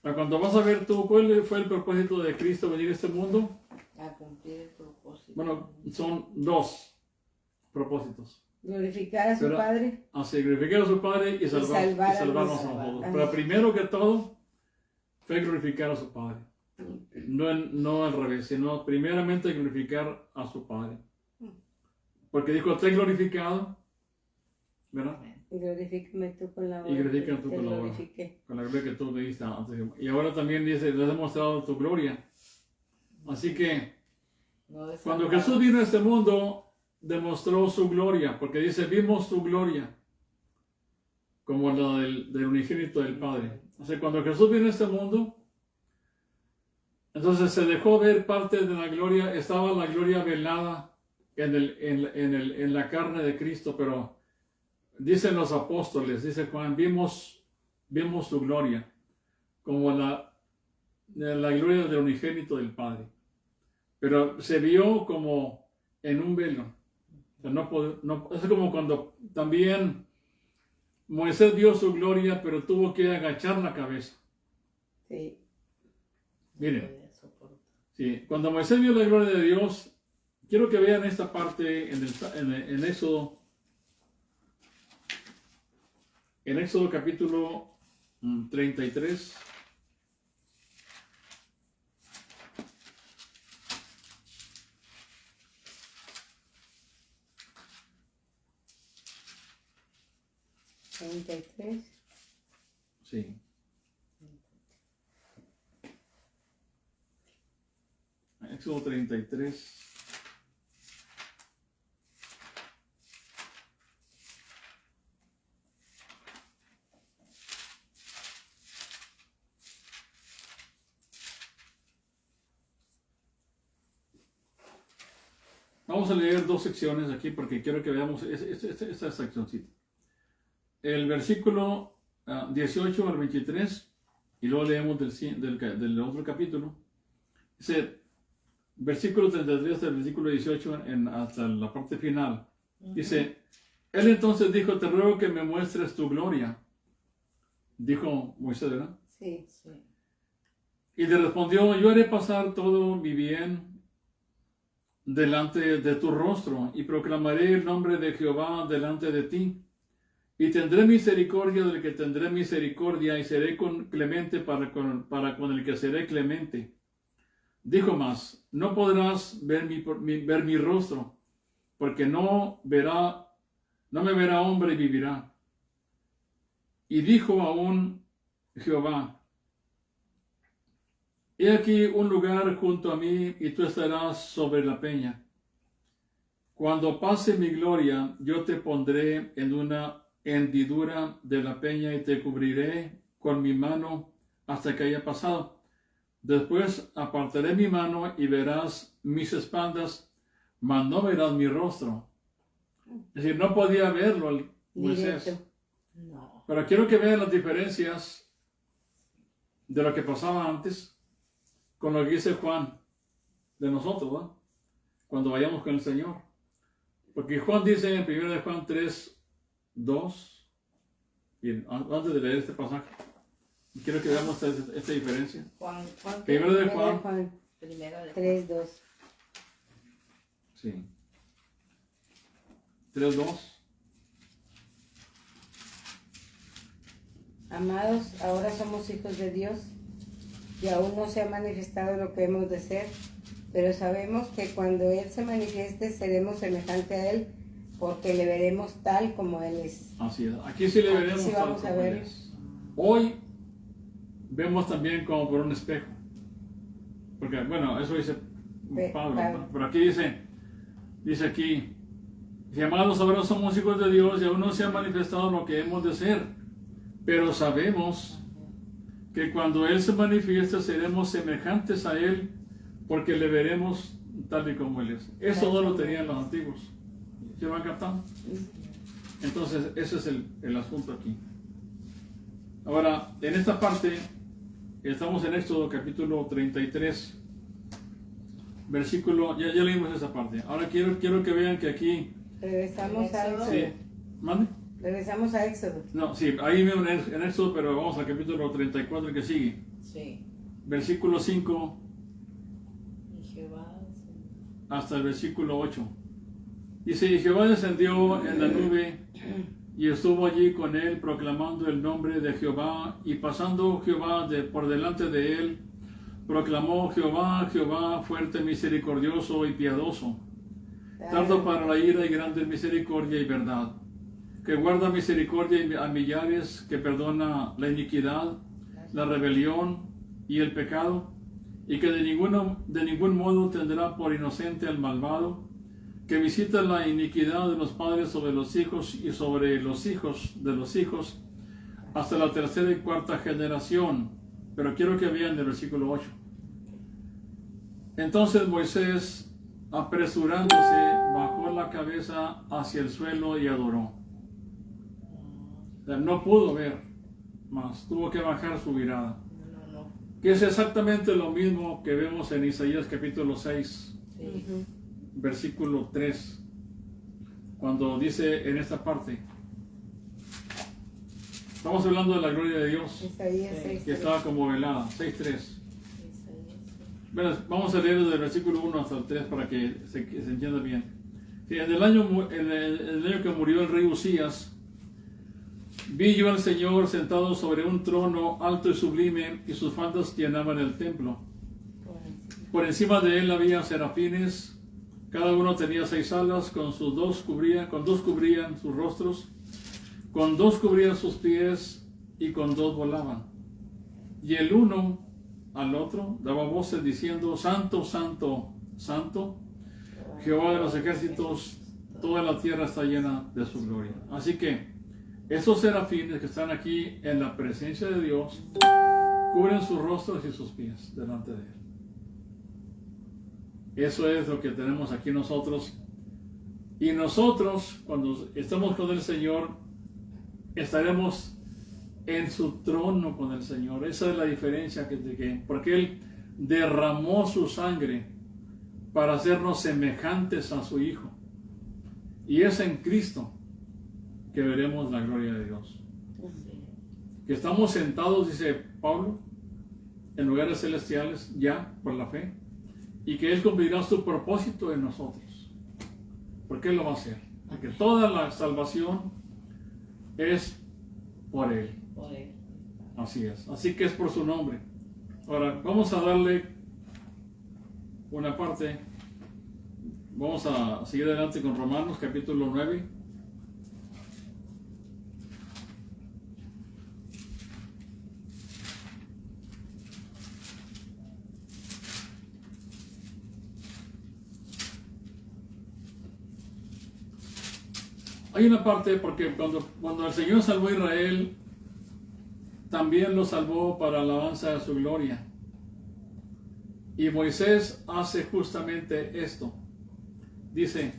Speaker 1: Ahora, cuando vas a ver tú, ¿cuál fue el propósito de Cristo venir a este mundo?
Speaker 3: A cumplir el propósito.
Speaker 1: Bueno, son dos propósitos.
Speaker 2: Glorificar a su
Speaker 1: Pero-
Speaker 2: Padre.
Speaker 1: Así, glorificar a su Padre y salvarnos a nosotros. Pero primero que todo, fue glorificar a su Padre. No al revés, sino primeramente glorificar a su Padre. Porque dijo, te he glorificado, ¿verdad?
Speaker 2: Y glorifícame tú con la obra.
Speaker 1: Y glorifícame tú
Speaker 2: que te
Speaker 1: con la obra.
Speaker 2: glorifiqué.
Speaker 1: Con la gloria que tú me diste antes. Y ahora también dice, les he mostrado tu gloria. Así que,
Speaker 3: No de
Speaker 1: cuando
Speaker 3: salvar.
Speaker 1: Jesús vino a este mundo, demostró su gloria, porque dice, vimos tu gloria. como la del unigénito del Padre. O sea, cuando Jesús vino a este mundo, entonces se dejó ver parte de la gloria, estaba la gloria velada en la carne de Cristo, pero dicen los apóstoles, dice Juan, vimos su gloria, como la gloria del unigénito del Padre. Pero se vio como en un velo. O sea, es como cuando también Moisés vio su gloria, pero tuvo que agachar la cabeza.
Speaker 2: Sí.
Speaker 1: Miren, sí, cuando Moisés vio la gloria de Dios, quiero que vean esta parte en Éxodo. En Éxodo capítulo 33. Sí. Éxodo 33. Vamos a leer dos secciones aquí porque quiero que veamos esta seccioncita. El versículo 18 al 23 y luego leemos del otro capítulo. Dice, versículo 33 del versículo 18 hasta la parte final. Dice, él entonces dijo, te ruego que me muestres tu gloria. Dijo Moisés, ¿verdad?
Speaker 2: Sí.
Speaker 1: Y le respondió, yo haré pasar todo mi bien delante de tu rostro y proclamaré el nombre de Jehová delante de ti. Y tendré misericordia del que tendré misericordia y seré clemente para con el que seré clemente. Dijo más, no podrás ver mi rostro, porque no me verá hombre y vivirá. Y dijo aún Jehová, he aquí un lugar junto a mí y tú estarás sobre la peña. Cuando pase mi gloria, yo te pondré en una hendidura de la peña y te cubriré con mi mano hasta que haya pasado. Después apartaré mi mano y verás mis espaldas, mas no verás mi rostro. Es decir, no podía verlo Moisés.
Speaker 3: No.
Speaker 1: Pero quiero que vean las diferencias de lo que pasaba antes con lo que dice Juan de nosotros, ¿verdad? Cuando vayamos con el Señor. Porque Juan dice en 1 de Juan 3:2, bien, antes de leer este pasaje, quiero que veamos esta diferencia.
Speaker 3: Juan,
Speaker 1: Primero de Juan.
Speaker 3: primera de Juan.
Speaker 2: 3:2.
Speaker 1: Sí. 3:2.
Speaker 2: Amados, ahora somos hijos de Dios y aún no se ha manifestado lo que hemos de ser, pero sabemos que cuando Él se manifieste seremos semejantes a Él, porque le veremos tal como Él es.
Speaker 1: Así es. Aquí sí le veremos
Speaker 2: sí
Speaker 1: tal
Speaker 2: vamos a
Speaker 1: como
Speaker 2: ver.
Speaker 1: Él es. Hoy vemos también como por un espejo. Porque, bueno, eso dice Pablo. ¿No? Pero aquí dice aquí, si amados, ahora somos hijos de Dios y aún no se ha manifestado lo que hemos de ser, pero sabemos que cuando Él se manifieste seremos semejantes a Él, porque le veremos tal y como Él es. Eso no lo tenían los antiguos. ¿Se van captando? Entonces, ese es el asunto aquí. Ahora, en esta parte, estamos en Éxodo capítulo 33, versículo, ya leímos esa parte. Ahora quiero que vean que aquí...
Speaker 2: Regresamos a Éxodo.
Speaker 1: Sí, ¿mande?
Speaker 2: Regresamos a Éxodo.
Speaker 1: No, sí, ahí mismo en Éxodo, pero vamos al capítulo 34 que sigue.
Speaker 3: Sí.
Speaker 1: Versículo 5
Speaker 3: Y Jehová.
Speaker 1: hasta el versículo 8. Dice, y Jehová descendió en la nube y estuvo allí con él proclamando el nombre de Jehová, y pasando Jehová por delante de él, proclamó Jehová, Jehová, fuerte, misericordioso y piadoso, tardo para la ira y grande en misericordia y verdad, que guarda misericordia a millares, que perdona la iniquidad, la rebelión y el pecado, y que de ningún modo tendrá por inocente al malvado, que visita la iniquidad de los padres sobre los hijos y sobre los hijos de los hijos, hasta la tercera y cuarta generación. Pero quiero que vean el versículo 8. Entonces Moisés, apresurándose, bajó la cabeza hacia el suelo y adoró. O sea, no pudo ver más, tuvo que bajar su mirada.
Speaker 3: No.
Speaker 1: Que es exactamente lo mismo que vemos en Isaías capítulo 6,
Speaker 3: Sí.
Speaker 1: versículo 3, cuando dice en esta parte, estamos hablando de la gloria de Dios,
Speaker 2: Isaías
Speaker 3: Sí.
Speaker 2: 6.
Speaker 1: que estaba como velada, 6.3.
Speaker 3: Isaías,
Speaker 1: Bueno, vamos a leer desde el versículo 1 hasta el 3 para que se entienda bien. Sí, en el año que murió el rey Usías, vi yo al Señor sentado sobre un trono alto y sublime, y sus faldas llenaban el templo. Por encima de él había serafines, cada uno tenía 6 alas, con dos cubrían sus rostros, con 2 cubrían sus pies, y con 2 volaban. Y el uno al otro daba voces diciendo: Santo, Santo, Santo, Jehová de los ejércitos, toda la tierra está llena de su gloria. Así que esos serafines que están aquí en la presencia de Dios cubren sus rostros y sus pies delante de Él. Eso es lo que tenemos aquí nosotros. Y nosotros, cuando estamos con el Señor, estaremos en su trono con el Señor. Esa es la diferencia porque Él derramó su sangre para hacernos semejantes a su Hijo. Y es en Cristo que veremos la gloria de Dios.
Speaker 3: sí.
Speaker 1: Que estamos sentados, dice Pablo, en lugares celestiales ya por la fe, y que Él cumplirá su propósito en nosotros. Porque Él lo va a hacer. Porque toda la salvación es por Él.
Speaker 3: Por él.
Speaker 1: Así es. Así que es por su nombre. Ahora, vamos a darle una parte. Vamos a seguir adelante con Romanos capítulo 9. Hay una parte porque cuando el Señor salvó a Israel, también lo salvó para alabanza de su gloria. Y Moisés hace justamente esto. Dice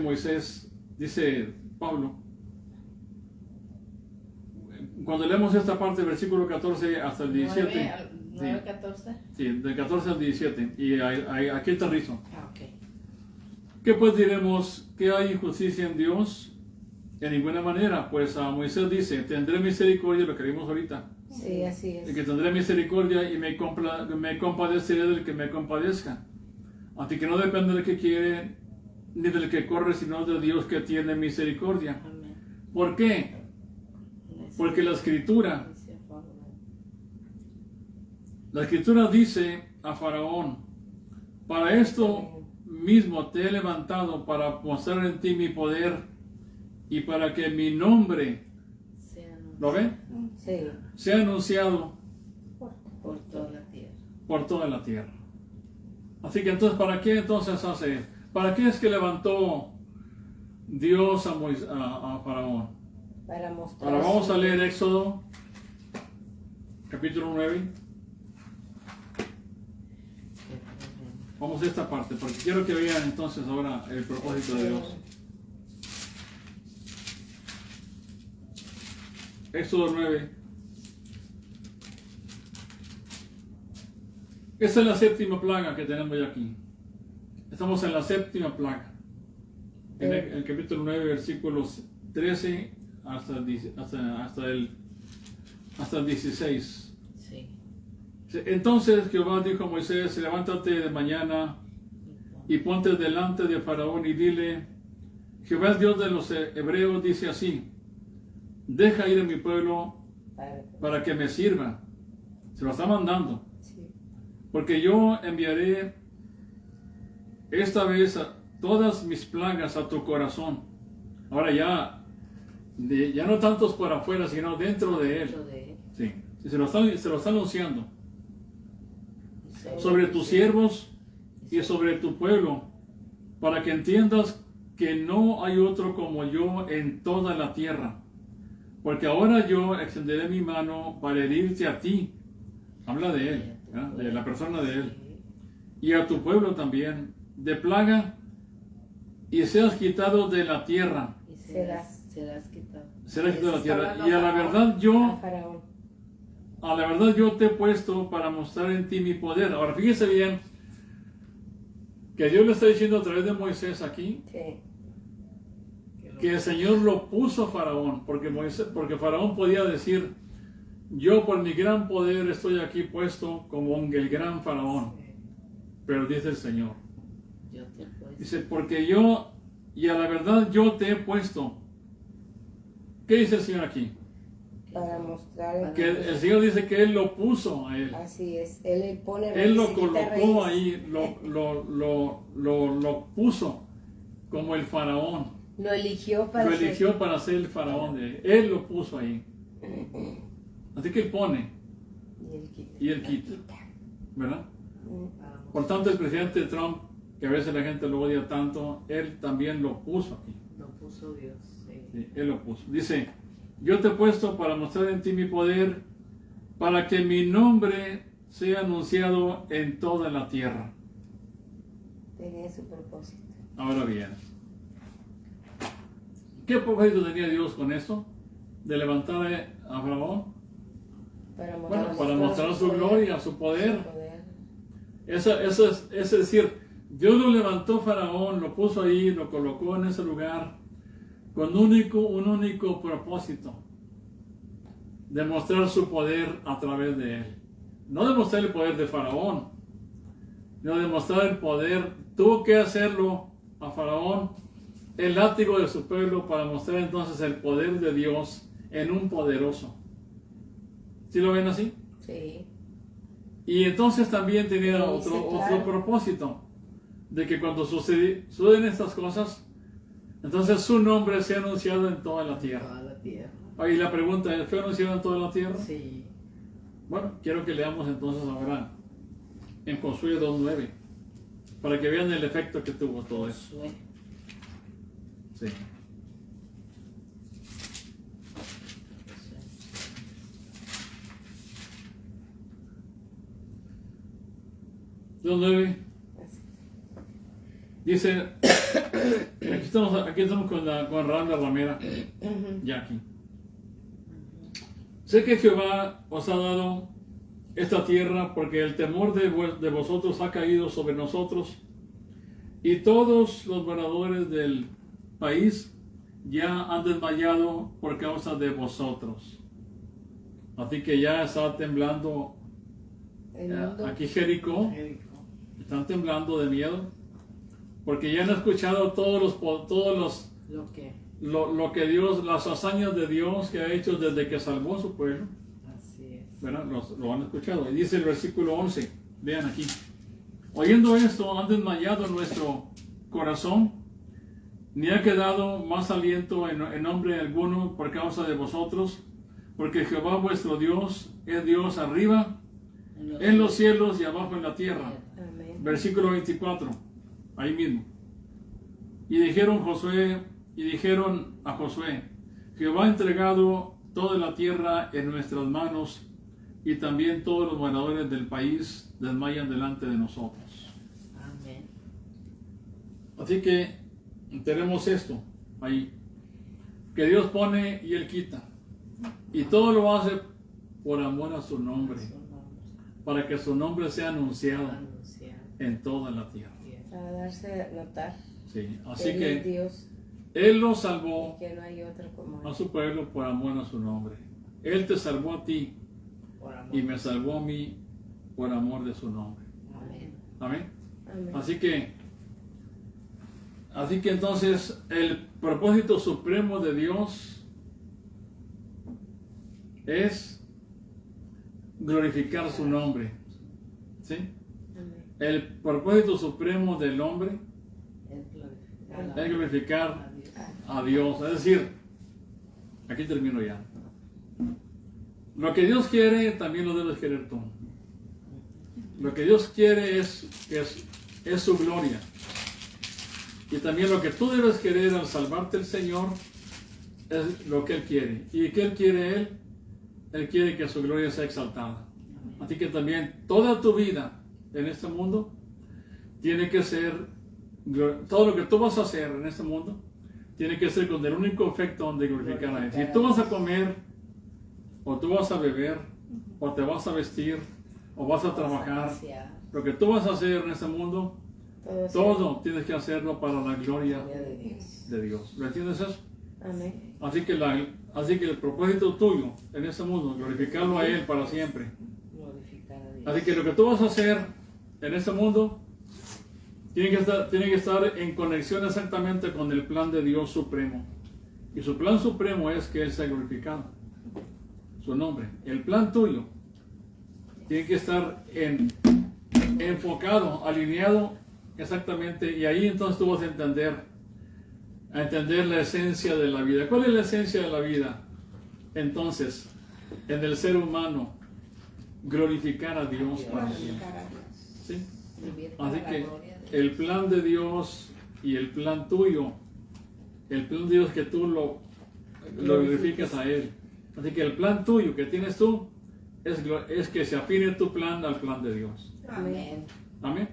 Speaker 1: Moisés, dice Pablo, cuando leemos esta parte, versículo 14 hasta el 17.
Speaker 3: 9, 14.
Speaker 1: Sí, del 14 al 17. Y aquí aterrizo.
Speaker 3: Ah, ok.
Speaker 1: ¿Qué pues diremos? ¿Que hay injusticia en Dios? En ninguna manera. Pues a Moisés dice: tendré misericordia, lo que vimos ahorita,
Speaker 2: Sí, así
Speaker 1: de
Speaker 2: es.
Speaker 1: que tendré misericordia y me compadeceré del que me compadezca. Así que no depende del que quiere ni del que corre, sino de Dios que tiene misericordia.
Speaker 3: Amén.
Speaker 1: ¿Por qué? Porque la Escritura dice a Faraón: para esto mismo te he levantado, para mostrar en ti mi poder y para que mi nombre, ¿lo ven?,
Speaker 2: Sí.
Speaker 1: sea anunciado
Speaker 3: Por toda la tierra.
Speaker 1: por toda la tierra. Así que entonces, ¿para qué entonces hace? ¿Para qué es que levantó Dios a Faraón?
Speaker 2: Para mostrar.
Speaker 1: Ahora vamos a leer Éxodo capítulo 9. Vamos a esta parte, porque quiero que vean entonces ahora el propósito de Dios. Éxodo 9. Esa es la séptima plaga que tenemos ya aquí. Estamos en la séptima plaga. En el capítulo 9, versículos 13 hasta el 16.
Speaker 3: Sí.
Speaker 1: Entonces Jehová dijo a Moisés: levántate de mañana y ponte delante de Faraón y dile: Jehová, el Dios de los hebreos, dice así: deja ir a mi pueblo para que me sirva. Se lo está mandando.
Speaker 2: Sí.
Speaker 1: Porque yo enviaré esta vez todas mis plagas a tu corazón. Ahora ya no tantos por afuera, sino dentro de él.
Speaker 3: Dentro de él.
Speaker 1: Sí. Y se lo está anunciando.
Speaker 3: Sí.
Speaker 1: Sobre tus siervos y sobre tu pueblo, para que entiendas que no hay otro como yo en toda la tierra, porque ahora yo extenderé mi mano para herirte a ti. Habla de él, ¿verdad? De la persona de él. Y a tu pueblo también, de plaga, y seas quitado de la tierra.
Speaker 3: Y
Speaker 2: Serás
Speaker 3: quitado.
Speaker 1: Serás quitado de la tierra.
Speaker 4: hablando
Speaker 1: Y a la
Speaker 4: Faraón.
Speaker 1: verdad
Speaker 2: a
Speaker 1: yo,
Speaker 2: Faraón.
Speaker 1: a la verdad yo te he puesto para mostrar en ti mi poder. Ahora fíjese bien que Dios le está diciendo a través de Moisés aquí
Speaker 2: Sí.
Speaker 1: que el Señor lo puso a Faraón, porque Faraón podía decir, yo por mi gran poder estoy aquí puesto como el gran Faraón. Pero dice el Señor,
Speaker 3: Yo te puedo.
Speaker 1: dice, porque yo, y a la verdad yo te he puesto. ¿Qué dice el Señor aquí?
Speaker 2: Para mostrar
Speaker 1: Que el Señor dice que Él lo puso a Él.
Speaker 2: así es. Él le pone
Speaker 1: Él lo
Speaker 2: raíz y quita
Speaker 1: colocó
Speaker 2: raíz.
Speaker 1: ahí, lo puso como el Faraón.
Speaker 2: Lo eligió para
Speaker 1: Lo
Speaker 2: ser-
Speaker 1: eligió para ser el Faraón de Él. Él lo puso ahí. Así que Él pone
Speaker 2: Y él quita.
Speaker 1: y Él quita. ¿Verdad?
Speaker 3: Para
Speaker 1: Por tanto, el presidente Trump, que a veces la gente lo odia tanto, él también lo puso aquí.
Speaker 3: Lo puso Dios. Sí.
Speaker 1: Sí, él lo puso. Dice, yo te he puesto para mostrar en ti mi poder, para que mi nombre sea anunciado en toda la tierra.
Speaker 2: Tenía su propósito.
Speaker 1: Ahora bien, ¿qué propósito tenía Dios con esto? De levantar a Faraón. Bueno, para mostrar su gloria, su poder.
Speaker 2: Su poder.
Speaker 1: Eso es decir, Dios lo levantó Faraón, lo puso ahí, lo colocó en ese lugar con un único propósito: demostrar su poder a través de él. No demostrar el poder de Faraón, sino demostrar el poder. Tuvo que hacerlo a Faraón el látigo de su pueblo para mostrar entonces el poder de Dios en un poderoso. ¿Sí lo ven así?
Speaker 2: Sí.
Speaker 1: Y entonces también tenía
Speaker 2: Sí,
Speaker 1: otro,
Speaker 2: sí, claro.
Speaker 1: otro propósito, de que cuando suceden estas cosas, entonces su nombre sea anunciado en toda la tierra.
Speaker 3: Toda la tierra.
Speaker 1: Ahí la pregunta es, ¿fue anunciado en toda la tierra?
Speaker 3: Sí.
Speaker 1: Bueno, quiero que leamos entonces ahora en Josué 2:9, para que vean el efecto que tuvo todo eso.
Speaker 3: Josué.
Speaker 1: Sí.
Speaker 3: Josué.
Speaker 1: 2:9 dice, aquí estamos con Randa Ramera, Jackie. Sé que Jehová os ha dado esta tierra porque el temor de vosotros ha caído sobre nosotros, y todos los moradores del país ya han desmayado por causa de vosotros. Así que ya está temblando
Speaker 2: El mundo.
Speaker 1: aquí Jericó.
Speaker 3: Jericó.
Speaker 1: Están temblando de miedo porque ya han escuchado
Speaker 3: Lo que.
Speaker 1: lo que Dios, las hazañas de Dios que ha hecho desde que salvó a su pueblo,
Speaker 3: Así es.
Speaker 1: ¿verdad? Lo han escuchado. Y dice el versículo 11, vean aquí: oyendo esto, han desmayado nuestro corazón, ni ha quedado más aliento en hombre alguno por causa de vosotros, porque Jehová vuestro Dios es Dios arriba en los cielos y abajo en la tierra.
Speaker 2: Amén.
Speaker 1: Versículo 24, ahí mismo. Y dijeron a Josué, Jehová ha entregado toda la tierra en nuestras manos, y también todos los moradores del país desmayan delante de nosotros.
Speaker 3: Amén.
Speaker 1: Así que tenemos esto ahí, que Dios pone y Él quita, y todo lo hace por amor a su nombre,
Speaker 3: Su nombre.
Speaker 1: para que su nombre sea anunciado
Speaker 3: Anunciado.
Speaker 1: en toda la tierra.
Speaker 2: Para darse a notar
Speaker 1: Sí,
Speaker 2: que
Speaker 1: así
Speaker 2: Él es
Speaker 1: que
Speaker 2: Dios
Speaker 1: Él lo
Speaker 2: y
Speaker 1: salvó
Speaker 2: que no hay otro como
Speaker 1: a
Speaker 2: Él.
Speaker 1: su pueblo por amor a su nombre. Él te salvó a ti
Speaker 3: Por amor.
Speaker 1: y me salvó a mí por amor de su nombre.
Speaker 3: Amén.
Speaker 1: Amén.
Speaker 2: Amén.
Speaker 1: Así que entonces el propósito supremo de Dios es glorificar su nombre. ¿Sí?
Speaker 2: Amén.
Speaker 1: El propósito supremo del hombre
Speaker 3: Es glorificar
Speaker 1: es glorificar
Speaker 3: a Dios.
Speaker 1: a Dios. Es decir, aquí termino ya. Lo que Dios quiere también lo debes querer tú. Lo que Dios quiere es su gloria. Y también lo que tú debes querer al salvarte el Señor es lo que Él quiere. ¿Y qué Él quiere Él? Él quiere que su gloria sea exaltada. Así que también toda tu vida en este mundo tiene que ser, todo lo que tú vas a hacer en este mundo, tiene que ser con el único efecto de glorificar a Él. Si tú vas a comer, o tú vas a beber, o te vas a vestir, o vas a trabajar, lo que tú vas a hacer en este mundo, todo tienes que hacerlo para la gloria de Dios. ¿Lo entiendes eso?
Speaker 2: Amén.
Speaker 1: Así que el propósito tuyo en este mundo, glorificarlo a Él para siempre.
Speaker 3: Glorificar a Dios.
Speaker 1: Así que lo que tú vas a hacer en este mundo tiene que estar en conexión exactamente con el plan de Dios supremo. Y su plan supremo es que Él sea glorificado. Su nombre. El plan tuyo tiene que estar enfocado, alineado exactamente. Y ahí entonces tú vas a entender la esencia de la vida. ¿Cuál es la esencia de la vida? Entonces, en el ser humano, glorificar a Dios para siempre. ¿Sí?
Speaker 3: Vivir para
Speaker 1: Así
Speaker 3: la
Speaker 1: que
Speaker 3: gloria de Dios.
Speaker 1: el plan de Dios y el plan tuyo, el plan de Dios es que tú lo glorificas a Él. Así que el plan tuyo que tienes tú es que se afine tu plan al plan de Dios.
Speaker 3: Amén.
Speaker 1: Amén.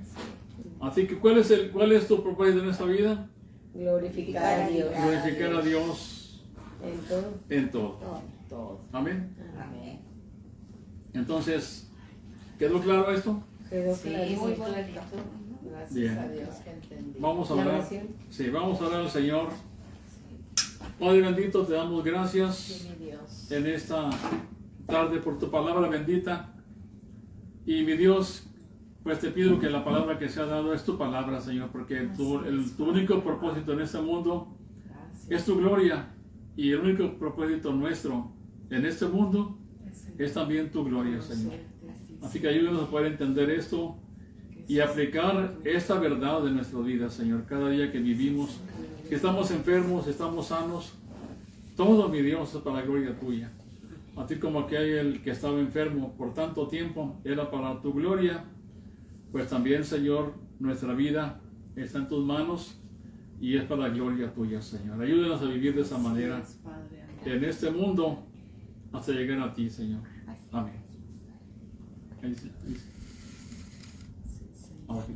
Speaker 1: Así que ¿cuál es tu propósito en esta vida?
Speaker 2: Glorificar a Dios
Speaker 1: Glorificar a Dios
Speaker 2: en todo.
Speaker 1: en todo.
Speaker 3: Todo.
Speaker 1: Amén.
Speaker 3: Amén.
Speaker 1: Entonces, ¿quedó claro esto?
Speaker 2: Quedó
Speaker 3: Sí,
Speaker 2: clarísimo.
Speaker 3: muy bonito. Gracias
Speaker 1: Bien.
Speaker 3: a Dios que entendí.
Speaker 1: Vamos a
Speaker 2: La
Speaker 1: orar.
Speaker 2: oración.
Speaker 1: Sí, vamos a orar al Señor. Padre bendito, te damos gracias
Speaker 3: Sí, mi Dios.
Speaker 1: en esta tarde por tu palabra bendita. Y mi Dios, pues te pido que la palabra que se ha dado es tu palabra, Señor, porque tu único propósito en este mundo
Speaker 3: Gracias.
Speaker 1: es tu gloria. Y el único propósito nuestro en este mundo es también tu gloria, Señor. Así que ayúdanos a poder entender esto y aplicar esta verdad de nuestra vida, Señor, cada día que vivimos. Si estamos enfermos, estamos sanos, todo, mi Dios, es para la gloria tuya. Así como aquel que estaba enfermo por tanto tiempo era para tu gloria, pues también, Señor, nuestra vida está en tus manos y es para la gloria tuya, Señor. Ayúdanos a vivir de esa manera en este mundo hasta llegar a ti, Señor. Amén. Ahí sí. Ahora sí.